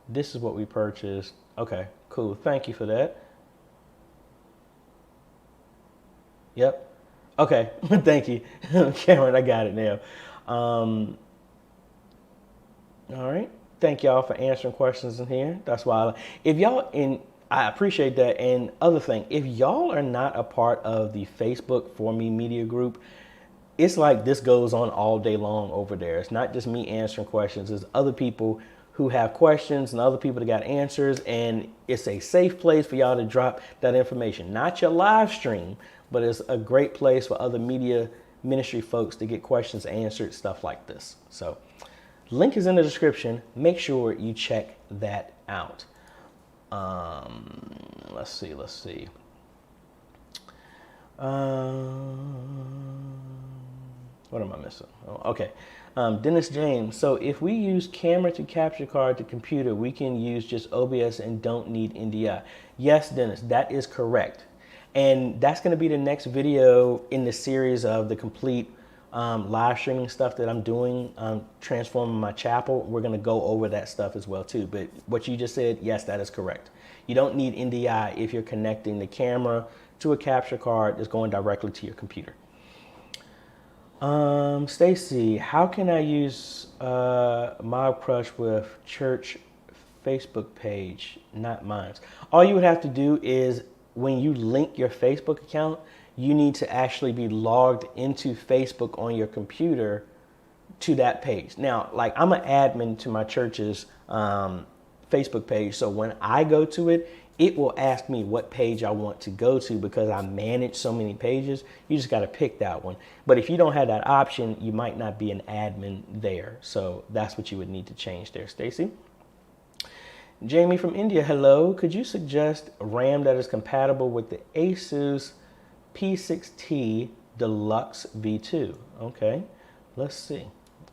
this is what we purchased. Okay, cool. Thank you for that. Yep. Okay, thank you. Cameron, I got it now. All right. Thank y'all for answering questions in here. That's why I appreciate that. And other thing, if y'all are not a part of the Facebook For Me Media group, it's like this goes on all day long over there. It's not just me answering questions. There's other people who have questions and other people that got answers, and it's a safe place for y'all to drop that information. Not your live stream, but it's a great place for other media ministry folks to get questions answered, stuff like this. So link is in the description. Make sure you check that out. Let's see. What am I missing? Oh, okay. Dennis James. So if we use camera to capture card to computer, we can use just OBS and don't need NDI. Yes, Dennis, that is correct. And that's going to be the next video in the series of the complete live streaming stuff that I'm doing, transforming my chapel. We're going to go over that stuff as well too. But what you just said, yes, that is correct. You don't need NDI if you're connecting the camera to a capture card that's going directly to your computer. Stacy, how can I use Mob Crush with church Facebook page, not mine? All you would have to do is when you link your Facebook account, you need to actually be logged into Facebook on your computer to that page. Now, like I'm an admin to my church's Facebook page. So when I go to it, it will ask me what page I want to go to because I manage so many pages. You just got to pick that one. But if you don't have that option, you might not be an admin there. So that's what you would need to change there, Stacy. Jamie from India, hello. Could you suggest RAM that is compatible with the Asus P6T Deluxe V2? Okay, let's see.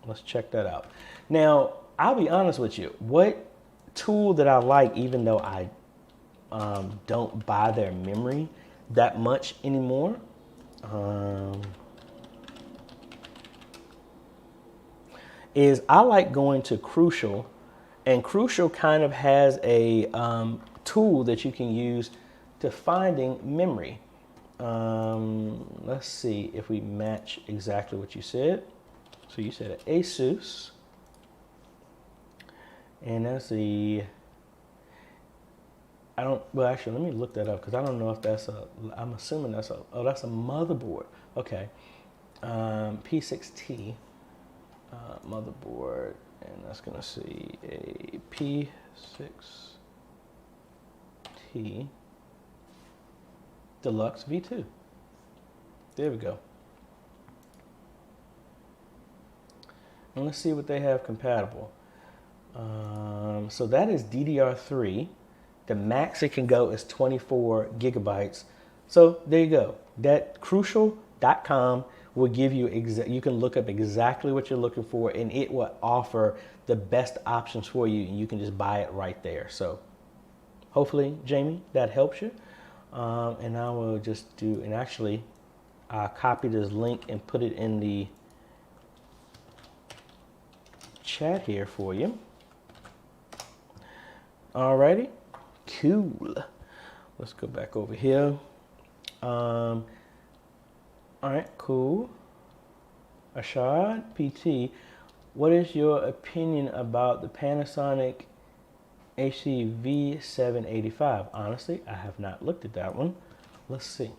Let's check that out. Now, I'll be honest with you. What tool that I like, even though I don't buy their memory that much anymore, is I like going to Crucial. And Crucial kind of has a tool that you can use to finding memory. Let's see if we match exactly what you said. So you said Asus, and that's the, well actually let me look that up because I don't know if that's I'm assuming that's that's a motherboard. Okay, P6T motherboard, and that's gonna see a P6T Deluxe V2. There we go. And let's see what they have compatible. So that is DDR3. The max it can go is 24 gigabytes. So there you go. That crucial.com will give you, you can look up exactly what you're looking for, and it will offer the best options for you, and you can just buy it right there. So hopefully, Jamie, that helps you. And I will just do, and actually I'll copy this link and put it in the chat here for you. Alrighty, cool. Let's go back over here. All right, cool. Ashad PT, what is your opinion about the Panasonic HCV785? Honestly, I have not looked at that one. Let's see.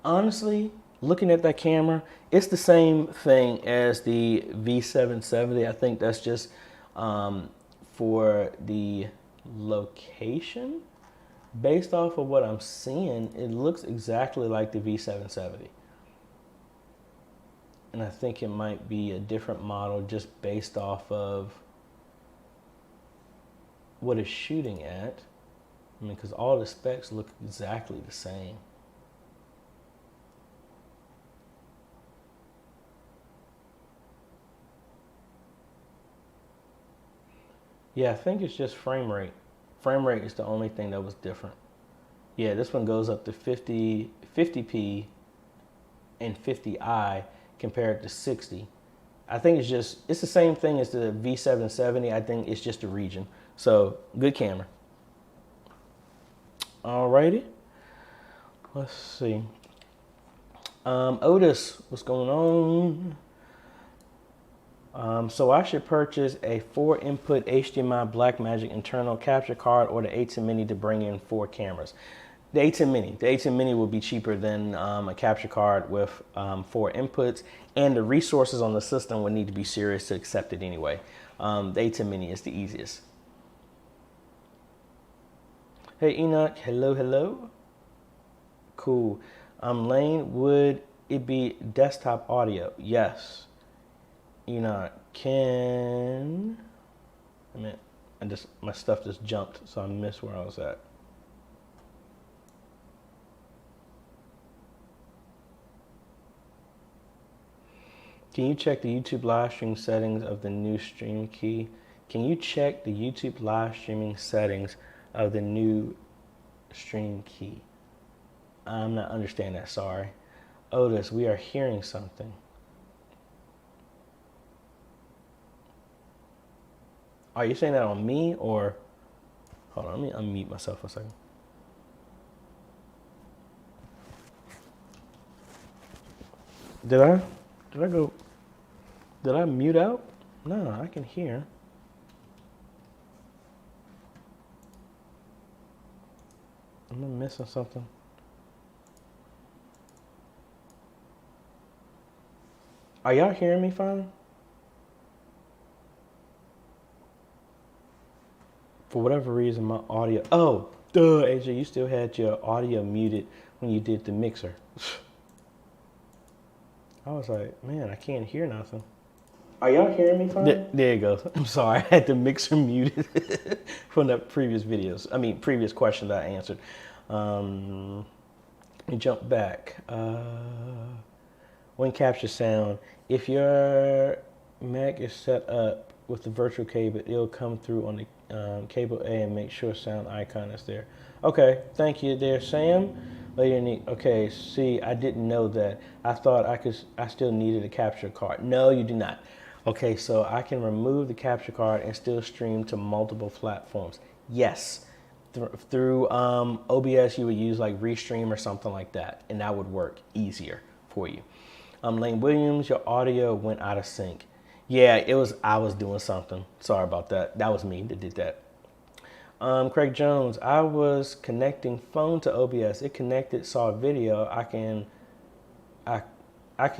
Honestly, looking at that camera, it's the same thing as the V770. I think that's just for the location. Based off of what I'm seeing, it looks exactly like the V770. And I think it might be a different model just based off of what it's shooting at. I mean, because all the specs look exactly the same. Yeah, I think it's just frame rate. Frame rate is the only thing that was different. Yeah, this one goes up to 50p and 50i compared to 60. I think it's the same thing as the V770. I think it's just a region. So good camera. Alrighty. Let's see. Otis, what's going on? So I should purchase a 4-input HDMI Blackmagic internal capture card or the A10 Mini to bring in 4 cameras. The A10 Mini. The A10 Mini will be cheaper than a capture card with 4 inputs, and the resources on the system would need to be serious to accept it anyway. The A10 Mini is the easiest. Hey Enoch, hello, hello. Cool. Lane, would it be desktop audio? Yes. Enoch, can, I mean, my stuff just jumped, so I missed where I was at. Can you check the YouTube live stream settings of the new stream key? Can you check the YouTube live streaming settings of the new stream key? I'm not understanding that, sorry. Otis, we are hearing something. Are you saying that on me or, hold on, let me unmute myself for a second. Did I? Did I go? Did I mute out? No, I can hear. Am I missing something? Are y'all hearing me fine? For whatever reason, my audio. Oh, duh, AJ, you still had your audio muted when you did the mixer. I was like, man, I can't hear nothing. Are y'all hearing me fine? There you go. I'm sorry, I had the mixer muted from the previous videos. I mean, previous question that I answered. Let me jump back. When capture sound, if your Mac is set up with the virtual cable, it'll come through on the cable A and make sure sound icon is there. Okay, thank you there, Sam. Okay, see, I didn't know that. I thought I still needed a capture card. No, you do not. Okay, so I can remove the capture card and still stream to multiple platforms. Yes, through OBS, you would use like Restream or something like that, and that would work easier for you. Lane Williams, your audio went out of sync. Yeah, I was doing something. Sorry about that. That was me that did that. Craig Jones, I was connecting phone to OBS. It connected, saw a video. I can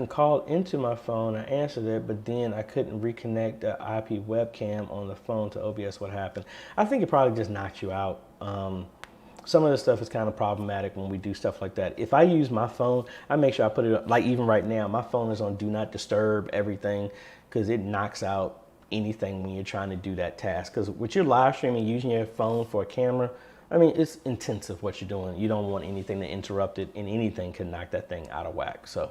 call into my phone. I answered it, but then I couldn't reconnect the IP webcam on the phone to OBS. What happened? I think it probably just knocked you out. Some of the stuff is kind of problematic when we do stuff like that. If I use my phone, I make sure I put it up, like even right now, my phone is on do not disturb everything because it knocks out anything when you're trying to do that task. Because with your live streaming, using your phone for a camera, I mean, it's intensive what you're doing. You don't want anything to interrupt it, and anything can knock that thing out of whack. So,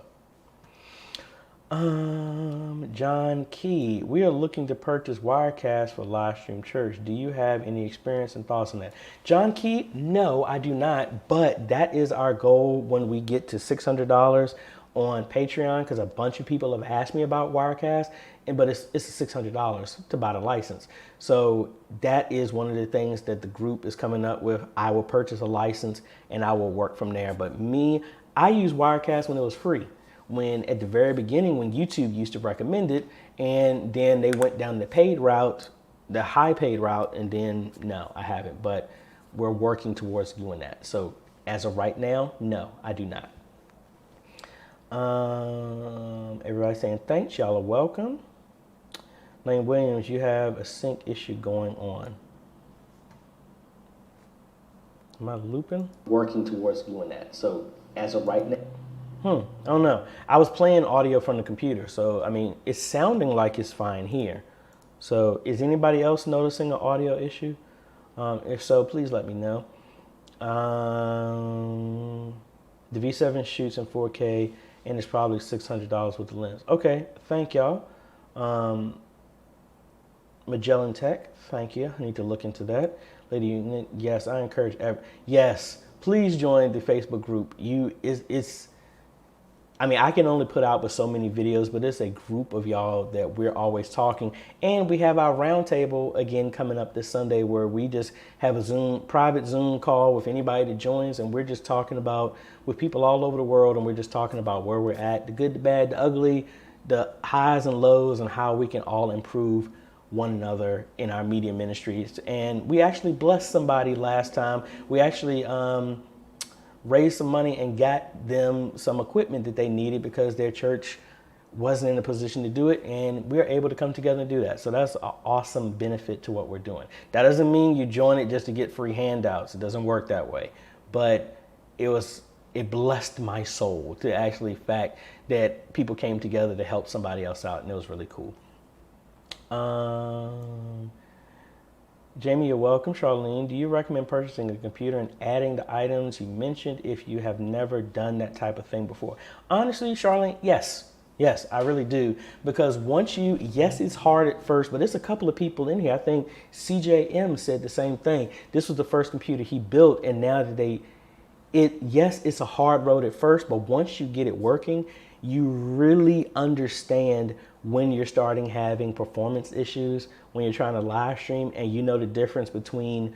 John Key, we are looking to purchase Wirecast for live stream church. Do you have any experience and thoughts on that? John Key, no, I do not, but that is our goal when we get to $600 on Patreon, because a bunch of people have asked me about Wirecast, but it's $600 to buy the license. So that is one of the things that the group is coming up with. I will purchase a license and I will work from there. But me, I used Wirecast when it was free. When at the very beginning, when YouTube used to recommend it, and then they went down the paid route, the high paid route, and then no, I haven't, but we're working towards doing that. So as of right now, no, I do not. Everybody saying thanks, y'all are welcome. Lane Williams, you have a sync issue going on. Am I looping? Working towards doing that. So as of right now, I don't know. I was playing audio from the computer, so I mean, it's sounding like it's fine here. So is anybody else noticing an audio issue? If so, please let me know. The V7 shoots in 4K and it's probably $600 with the lens. Okay, thank y'all. Magellan Tech, thank you. I need to look into that. Lady, yes, I encourage yes, please join the Facebook group. I mean, I can only put out with so many videos, but it's a group of y'all that we're always talking. And we have our roundtable again coming up this Sunday, where we just have a private Zoom call with anybody that joins. And we're just talking about, with people all over the world, and we're just talking about where we're at, the good, the bad, the ugly, the highs and lows, and how we can all improve one another in our media ministries. And we actually blessed somebody last time. We actually, raised some money and got them some equipment that they needed because their church wasn't in a position to do it, and we were able to come together and do that. So that's an awesome benefit to what we're doing. That doesn't mean you join it just to get free handouts. It doesn't work that way. But it blessed my soul to actually fact that people came together to help somebody else out, and it was really cool. Jamie, you're welcome. Charlene, do you recommend purchasing a computer and adding the items you mentioned if you have never done that type of thing before? Honestly, Charlene, yes. Yes, I really do. Because yes, it's hard at first, but there's a couple of people in here. I think CJM said the same thing. This was the first computer he built, and now that yes, it's a hard road at first, but once you get it working, you really understand when you're starting having performance issues, when you're trying to live stream, and you know the difference between,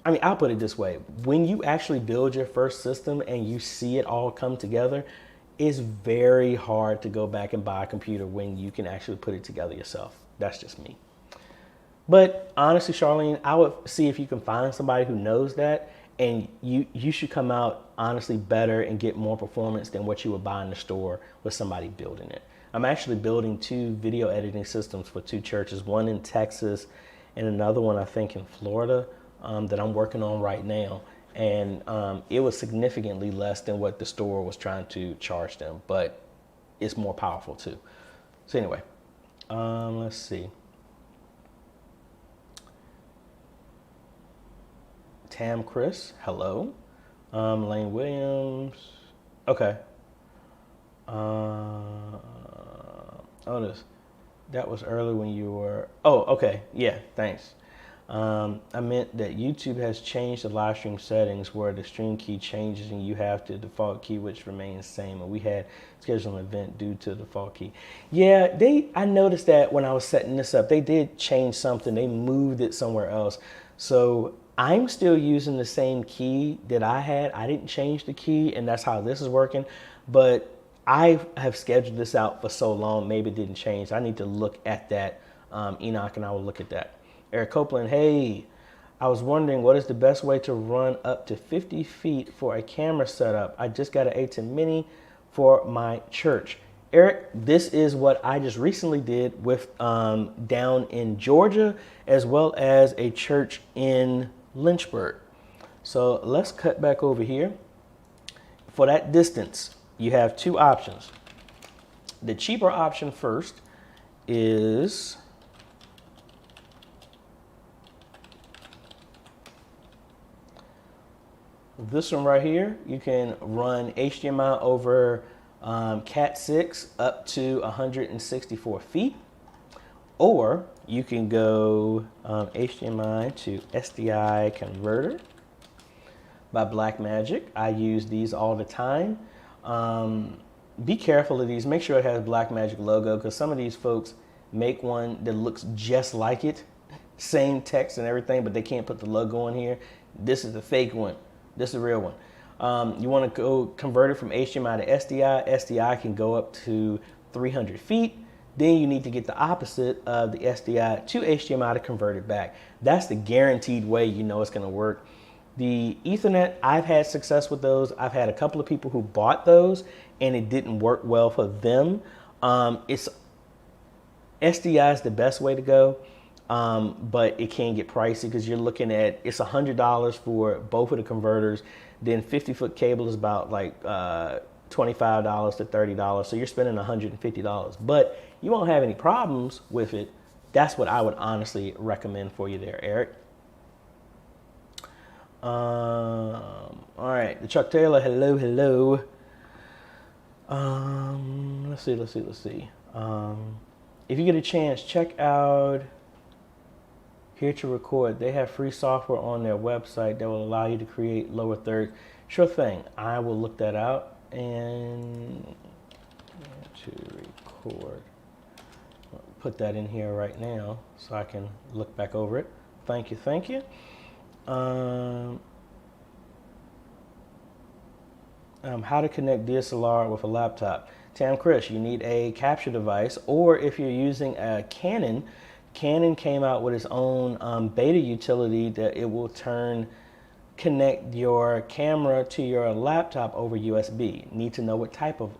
I mean, I'll put it this way. When you actually build your first system and you see it all come together, it's very hard to go back and buy a computer when you can actually put it together yourself. That's just me. But honestly, Charlene, I would see if you can find somebody who knows that, and you should come out honestly better and get more performance than what you would buy in the store with somebody building it. I'm actually building 2 video editing systems for 2 churches, one in Texas and another one I think in Florida, that I'm working on right now. And it was significantly less than what the store was trying to charge them, but it's more powerful too. So anyway, let's see. Tam Chris, hello. Lane Williams, okay. That was early when you were, oh, okay, yeah, thanks. I meant that YouTube has changed the live stream settings where the stream key changes and you have the default key which remains the same, and we had scheduled an event due to the default key. Yeah, I noticed that when I was setting this up, they did change something. They moved it somewhere else. So I'm still using the same key that I had. I didn't change the key, and that's how this is working. But I have scheduled this out for so long, maybe it didn't change. I need to look at that. Enoch and I will look at that. Eric Copeland, hey, I was wondering what is the best way to run up to 50 feet for a camera setup? I just got an A10 Mini for my church. Eric, this is what I just recently did with down in Georgia, as well as a church in Lynchburg. So let's cut back over here. For that distance, you have 2 options. The cheaper option first is this one right here. You can run HDMI over Cat6 up to 164 feet, or you can go HDMI to SDI converter by Blackmagic. I use these all the time. Be careful of these. Make sure it has Blackmagic logo, because some of these folks make one that looks just like it, same text and everything, but they can't put the logo on here. This is the fake one. This is the real one. You want to go convert it from HDMI to SDI. SDI can go up to 300 feet. Then you need to get the opposite of the SDI to HDMI to convert it back. That's the guaranteed way you know it's going to work. The Ethernet, I've had success with those. I've had a couple of people who bought those and it didn't work well for them. SDI is the best way to go, but it can get pricey because you're looking at, it's $100 for both of the converters. Then 50-foot cable is about like $25 to $30. So you're spending $150, but you won't have any problems with it. That's what I would honestly recommend for you there, Eric. All right, the Chuck Taylor, hello. Let's see. If you get a chance, check out Here to Record. They have free software on their website that will allow you to create lower thirds. Sure thing, I will look that out. And to record, I'll put that in here right now so I can look back over it. Thank you. How to connect DSLR with a laptop. Tam Chris, you need a capture device, or if you're using a Canon came out with its own beta utility that it will connect your camera to your laptop over USB. Need to know what type of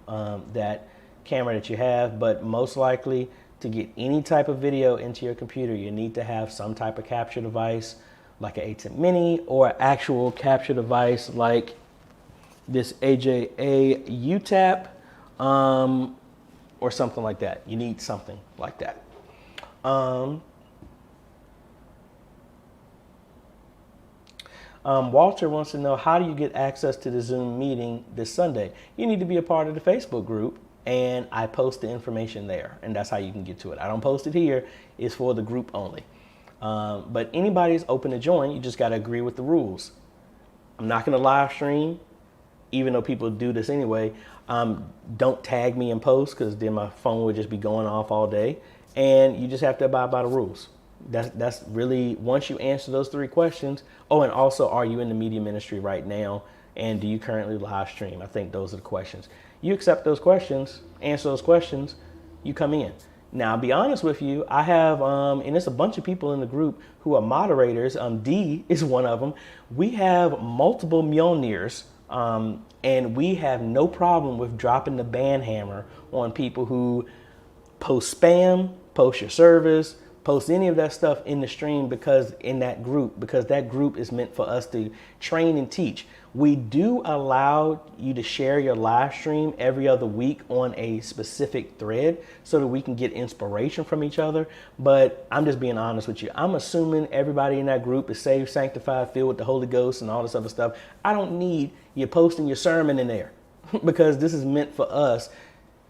that camera that you have, but most likely to get any type of video into your computer, you need to have some type of capture device like an A10 Mini, or an actual capture device like this AJay UTAP, or something like that. You need something like that. Walter wants to know, how do you get access to the Zoom meeting this Sunday? You need to be a part of the Facebook group, and I post the information there, and that's how you can get to it. I don't post it here. It's for the group only. But anybody's open to join. You just got to agree with the rules. I'm not going to live stream, even though people do this anyway. Don't tag me in posts, because then my phone would just be going off all day. And you just have to abide by the rules. That's really, once you answer those 3 questions. Oh, and also, are you in the media ministry right now? And do you currently live stream? I think those are the questions. You accept those questions, answer those questions, you come in. Now, I'll be honest with you, I have, and it's a bunch of people in the group who are moderators. D is one of them. We have multiple Mjolnirs, and we have no problem with dropping the ban hammer on people who post spam, post your service, post any of that stuff in the stream because that group is meant for us to train and teach. We do allow you to share your live stream every other week on a specific thread so that we can get inspiration from each other. But I'm just being honest with you. I'm assuming everybody in that group is saved, sanctified, filled with the Holy Ghost and all this other stuff. I don't need you posting your sermon in there because this is meant for us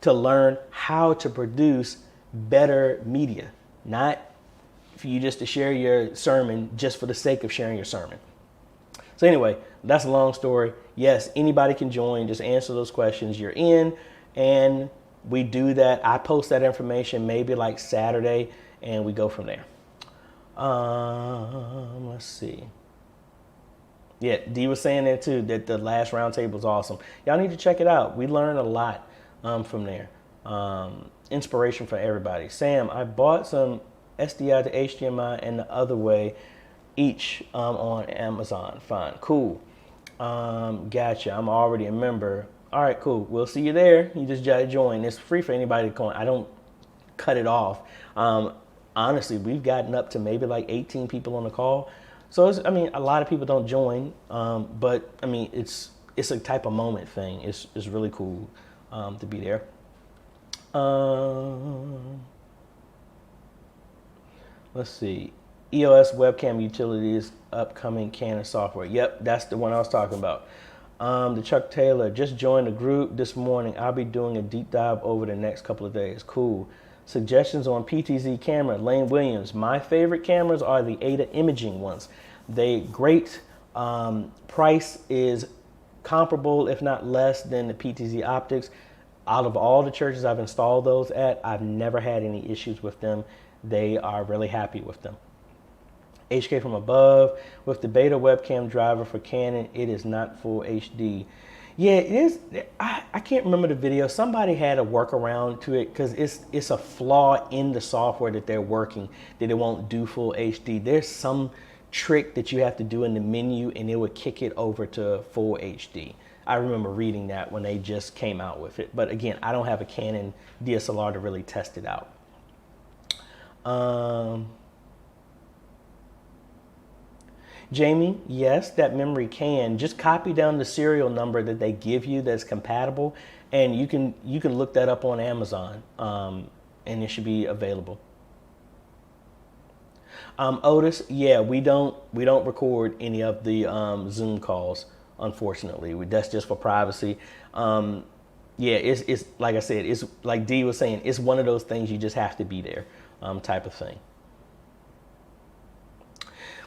to learn how to produce better media, not for you just to share your sermon just for the sake of sharing your sermon. So anyway, that's a long story. Yes, anybody can join. Just answer those questions. You're in, and we do that. I post that information maybe like Saturday, and we go from there. Let's see. Yeah, D was saying there too that the last roundtable was awesome. Y'all need to check it out. We learn a lot from there. Inspiration for everybody. Sam, I bought some SDI to HDMI and the other way, each on Amazon. Fine, cool. Gotcha. I'm already a member. All right, cool. We'll see you there. You just gotta join. It's free for anybody to join. I don't cut it off. Honestly, we've gotten up to maybe like 18 people on the call. So a lot of people don't join, but it's a type of moment thing. It's really cool to be there. Let's see. EOS webcam utilities, upcoming Canon software. Yep, that's the one I was talking about. The Chuck Taylor, just joined the group this morning. I'll be doing a deep dive over the next couple of days. Cool. Suggestions on PTZ camera, Lane Williams. My favorite cameras are the Ada imaging ones. They great. Price is comparable, if not less, than the PTZ optics. Out of all the churches I've installed those at, I've never had any issues with them. They are really happy with them. HK from above, with the beta webcam driver for Canon, it is not full HD. Yeah, it is. I can't remember the video. Somebody had a workaround to it because it's a flaw in the software that they're working that it won't do full HD. There's some trick that you have to do in the menu and it would kick it over to full HD. I remember reading that when they just came out with it. But again, I don't have a Canon DSLR to really test it out. Jamie, yes, that memory can. Just copy down the serial number that they give you that's compatible, and you can look that up on Amazon, and it should be available. Otis, yeah, we don't record any of the Zoom calls, unfortunately. That's just for privacy. Yeah, it's like I said, it's like D was saying, it's one of those things you just have to be there, type of thing.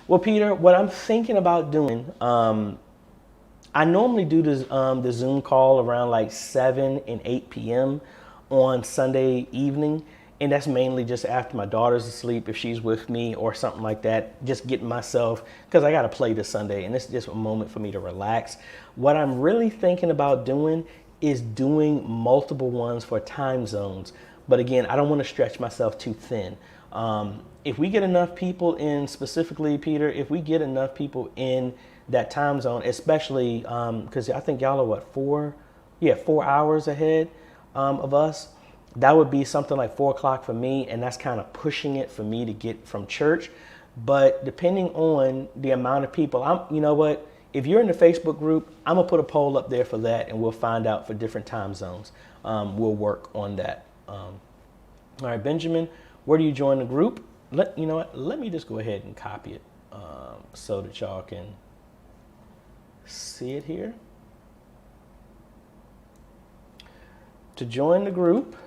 Well, Peter, what I'm thinking about doing, I normally do this, the Zoom call around like 7 and 8 p.m. on Sunday evening. And that's mainly just after my daughter's asleep, if she's with me or something like that, just getting myself, because I got to play this Sunday and it's just a moment for me to relax. What I'm really thinking about doing is doing multiple ones for time zones. But again, I don't want to stretch myself too thin. If we get enough people in, specifically, Peter, if we get enough people in that time zone, especially because I think y'all are what, 4 hours ahead of us. That would be something like 4 o'clock for me, and that's kind of pushing it for me to get from church. But depending on the amount of people, you know what? If you're in the Facebook group, I'm gonna put a poll up there for that, and we'll find out for different time zones. We'll work on that. All right, Benjamin, where do you join the group? You know what? Let me just go ahead and copy it so that y'all can see it here. To join the group,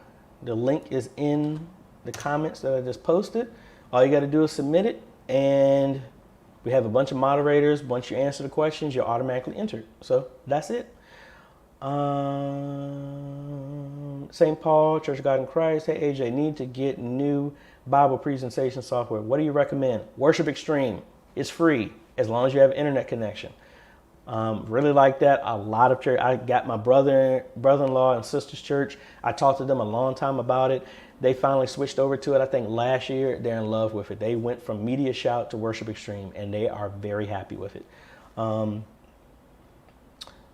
the link is in the comments that I just posted. All you got to do is submit it, and we have a bunch of moderators. Once you answer the questions, you're automatically entered. So that's it. St. Paul, Church of God in Christ. Hey, AJ, need to get new Bible presentation software. What do you recommend? Worship Extreme. It's free as long as you have internet connection. Really like that. A lot of church. I got my brother-in-law and sister's church. I talked to them a long time about it. They finally switched over to it. I think last year. They're in love with it. They went from Media Shout to Worship Extreme, and they are very happy with it.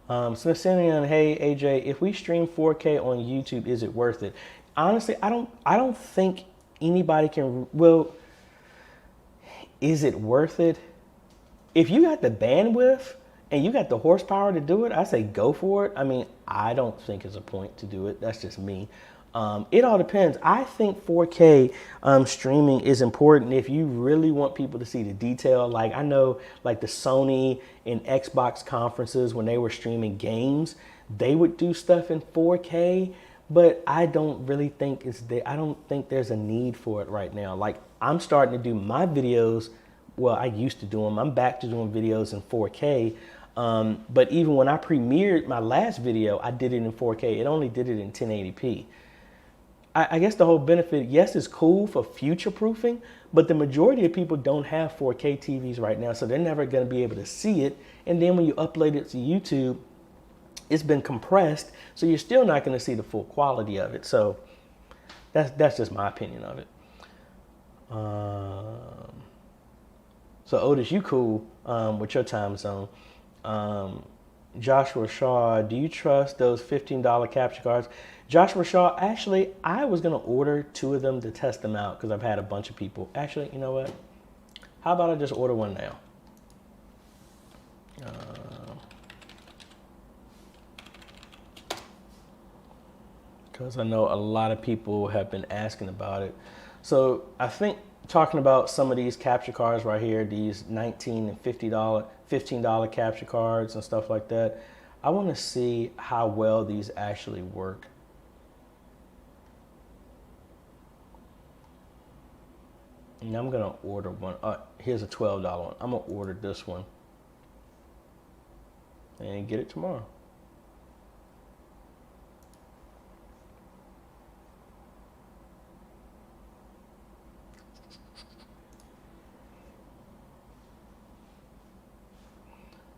Smithsonian, hey AJ, if we stream 4K on YouTube, is it worth it? Honestly, I don't think anybody can. Well, is it worth it? If you got the bandwidth and you got the horsepower to do it, I say go for it. I mean, I don't think it's a point to do it. That's just me. It all depends. I think 4K streaming is important if you really want people to see the detail. Like I know like the Sony and Xbox conferences, when they were streaming games, they would do stuff in 4K, but I don't really think it's there. I don't think there's a need for it right now. Like I'm starting to do my videos. Well, I used to do them. I'm back to doing videos in 4K. But even when I premiered my last video, I did it in 4K. It only did it in 1080p. I guess the whole benefit, yes, it's cool for future proofing, but the majority of people don't have 4K TVs right now, so they're never going to be able to see it. And then when you upload it to YouTube, it's been compressed, so you're still not going to see the full quality of it. So that's just my opinion of it. So Otis, you cool with your time zone. Joshua Shaw, do you trust those $15 capture cards? Joshua Shaw, actually, I was going to order 2 of them to test them out because I've had a bunch of people. Actually, you know what? How about I just order one now? Because I know a lot of people have been asking about it. So I think talking about some of these capture cards right here, these $19 and $15 capture cards and stuff like that, I want to see how well these actually work. And I'm going to order one. Here's a $12 one. I'm going to order this one and get it tomorrow.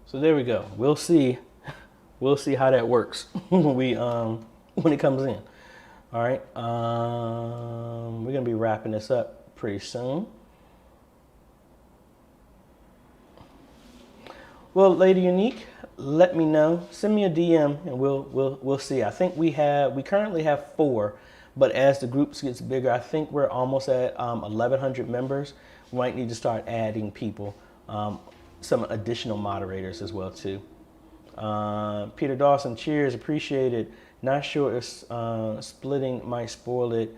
So there we go. We'll see how that works when it comes in. All right. We're gonna be wrapping this up pretty soon. Well, Lady Unique, let me know. Send me a DM and we'll see. I think we currently have 4, but as the groups gets bigger, I think we're almost at 1,100 members. We might need to start adding people. Some additional moderators as well too. Peter Dawson, cheers, appreciate it. Not sure if splitting might spoil it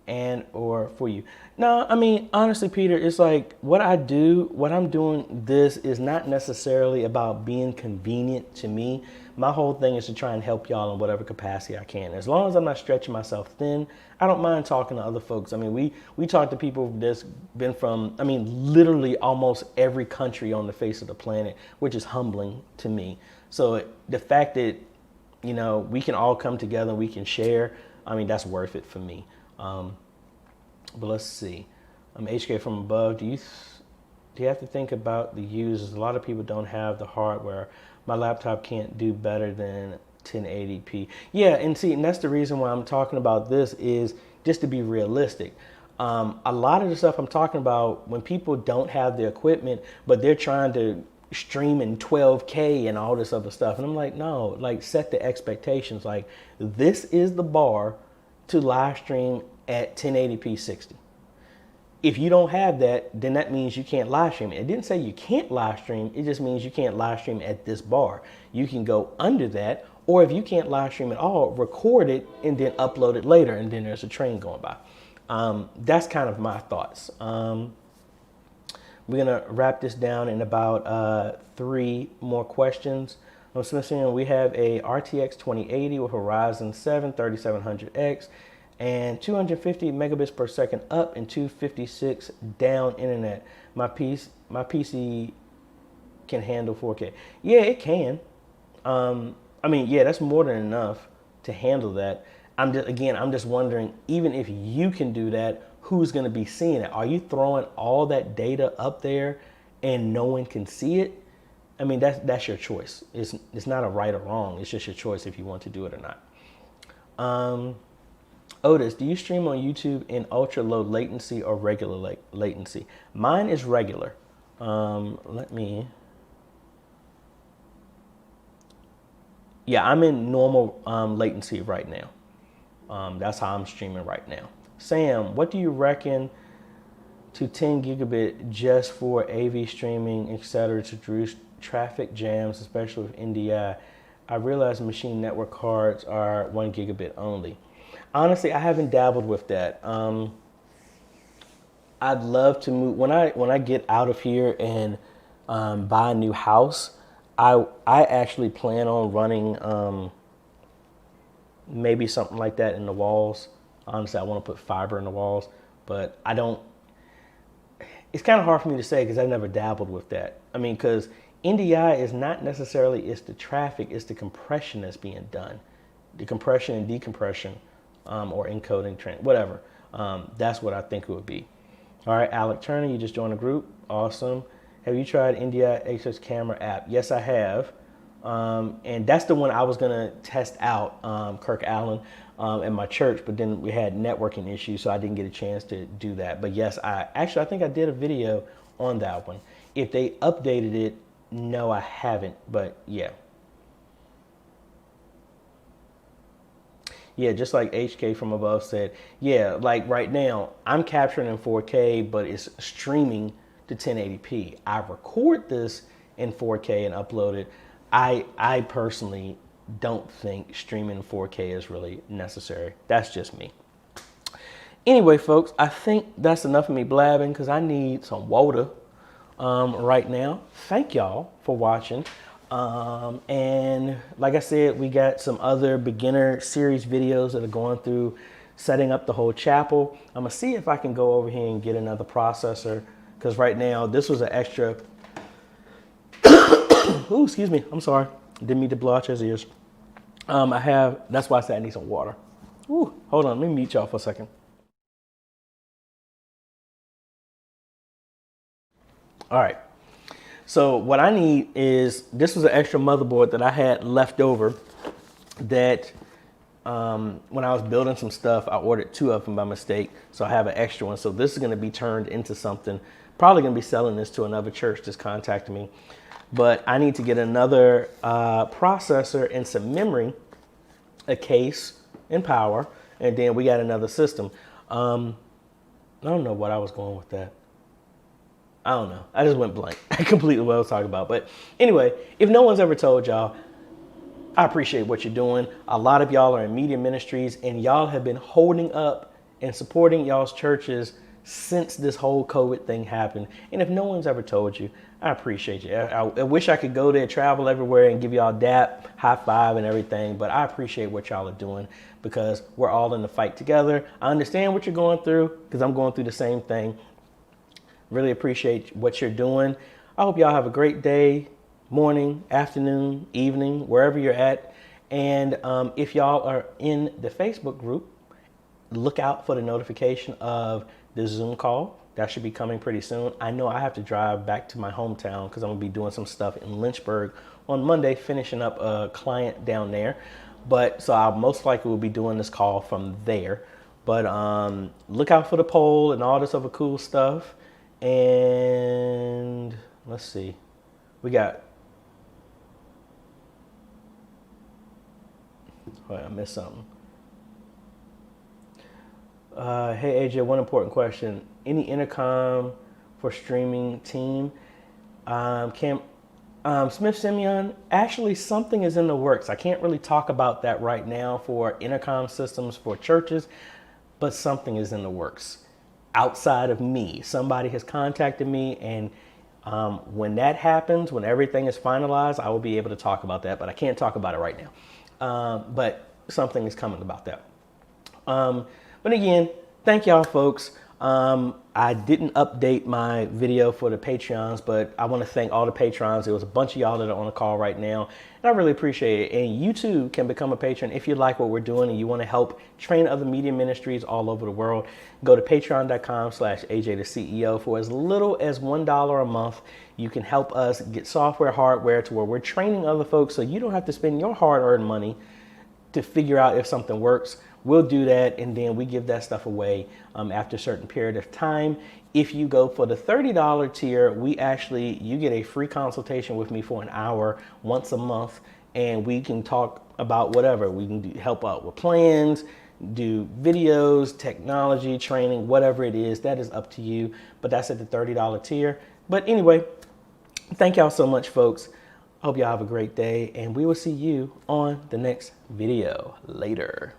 and or for you. No, I mean, honestly, Peter, it's like what I'm doing this is not necessarily about being convenient to me. My whole thing is to try and help y'all in whatever capacity I can. As long as I'm not stretching myself thin, I don't mind talking to other folks. I mean, we talk to people that's been from, I mean, literally almost every country on the face of the planet, which is humbling to me. So the fact that, you know, we can all come together, we can share, I mean, that's worth it for me. But let's see. HK from above, do you have to think about the users? A lot of people don't have the hardware. My laptop can't do better than 1080p. Yeah, and that's the reason why I'm talking about this is just to be realistic. A lot of the stuff I'm talking about, when people don't have the equipment, but they're trying to stream in 12K and all this other stuff. And I'm like, no, like set the expectations. Like this is the bar to live stream at 1080p 60. If you don't have that, then that means you can't live stream. It didn't say you can't live stream. It just means you can't live stream at this bar. You can go under that, or if you can't live stream at all, record it and then upload it later, and then there's a train going by. That's kind of my thoughts. We're gonna wrap this down in about 3 more questions. I'm Smithsonian, we have a RTX 2080 with a Ryzen 7 3700X and 250 megabits per second up and 256 down internet. My PC can handle 4K. Yeah, it can. I mean, yeah, that's more than enough to handle that. I'm just wondering, even if you can do that, who's going to be seeing it? Are you throwing all that data up there and no one can see it? I mean, that's your choice. It's not a right or wrong. It's just your choice if you want to do it or not. Otis, do you stream on YouTube in ultra low latency or regular latency? Mine is regular. Yeah, I'm in normal latency right now. That's how I'm streaming right now. Sam, what do you reckon to 10 gigabit just for AV streaming, etc., to reduce traffic jams, especially with NDI? I realize machine network cards are 1 gigabit only. Honestly, I haven't dabbled with that. I'd love to move when I get out of here and buy a new house. I actually plan on running maybe something like that in the walls. Honestly, I want to put fiber in the walls, but I don't. It's kind of hard for me to say because I never dabbled with that. I mean, because NDI is not necessarily it's the traffic, it's the compression that's being done, the compression and decompression, or encoding, whatever. That's what I think it would be. All right, Alec Turner, you just joined the group. Awesome. Have you tried NDI Access Camera app? Yes, I have. And that's the one I was gonna test out, Kirk Allen, at my church, but then we had networking issues, so I didn't get a chance to do that. But yes, I think I did a video on that one. If they updated it, no, I haven't, but yeah. Yeah, just like HK from above said, yeah, like right now, I'm capturing in 4K, but it's streaming to 1080p. I record this in 4K and upload it. I personally don't think streaming in 4K is really necessary. That's just me. Anyway, folks, I think that's enough of me blabbing because I need some water right now. Thank y'all for watching. And like I said, we got some other beginner series videos that are going through setting up the whole chapel. I'm gonna see if I can go over here and get another processor because right now this was an extra. Ooh, excuse me. I'm sorry. Didn't mean to blow out your ears. That's why I said I need some water. Ooh, hold on. Let me mute y'all for a second. All right. So what I need is, this was an extra motherboard that I had left over that when I was building some stuff, I ordered 2 of them by mistake. So I have an extra one. So this is going to be turned into something. Probably going to be selling this to another church that's contacted me. But I need to get another processor and some memory, a case and power, and then we got another system. I don't know what I was going with that. I don't know. I just went blank. I completely what I was talking about. But anyway, if no one's ever told y'all, I appreciate what you're doing. A lot of y'all are in media ministries and y'all have been holding up and supporting y'all's churches since this whole COVID thing happened. And if no one's ever told you, I appreciate you. I wish I could go there, travel everywhere and give y'all dap, high five and everything. But I appreciate what y'all are doing because we're all in the fight together. I understand what you're going through because I'm going through the same thing. Really appreciate what you're doing. I hope y'all have a great day, morning, afternoon, evening, wherever you're at. And if y'all are in the Facebook group, look out for the notification of the Zoom call. That should be coming pretty soon. I know I have to drive back to my hometown because I'm gonna be doing some stuff in Lynchburg on Monday, finishing up a client down there. But so I most likely will be doing this call from there. But look out for the poll and all this other cool stuff. And let's see, we got, wait, I missed something. Hey AJ, one important question. Any intercom for streaming team? Smith Simeon, actually something is in the works. I can't really talk about that right now for intercom systems for churches, but something is in the works. Outside of me, somebody has contacted me, and when that happens, when everything is finalized, I will be able to talk about that, but I can't talk about it right now. But something is coming about that. But again, thank y'all folks. I didn't update my video for the Patreons, but I want to thank all the patrons. There was a bunch of y'all that are on the call right now, and I really appreciate it. And you too can become a patron if you like what we're doing and you want to help train other media ministries all over the world. Go to patreon.com/AJaytheCEO. For as little as $1 a month, you can help us get software, hardware to where we're training other folks so you don't have to spend your hard-earned money to figure out if something works. We'll do that, and then we give that stuff away after a certain period of time. If you go for the $30 tier, you get a free consultation with me for an hour once a month, and we can talk about whatever. We can help out with plans, do videos, technology, training, whatever it is. That is up to you, but that's at the $30 tier. But anyway, thank y'all so much, folks. Hope y'all have a great day, and we will see you on the next video. Later.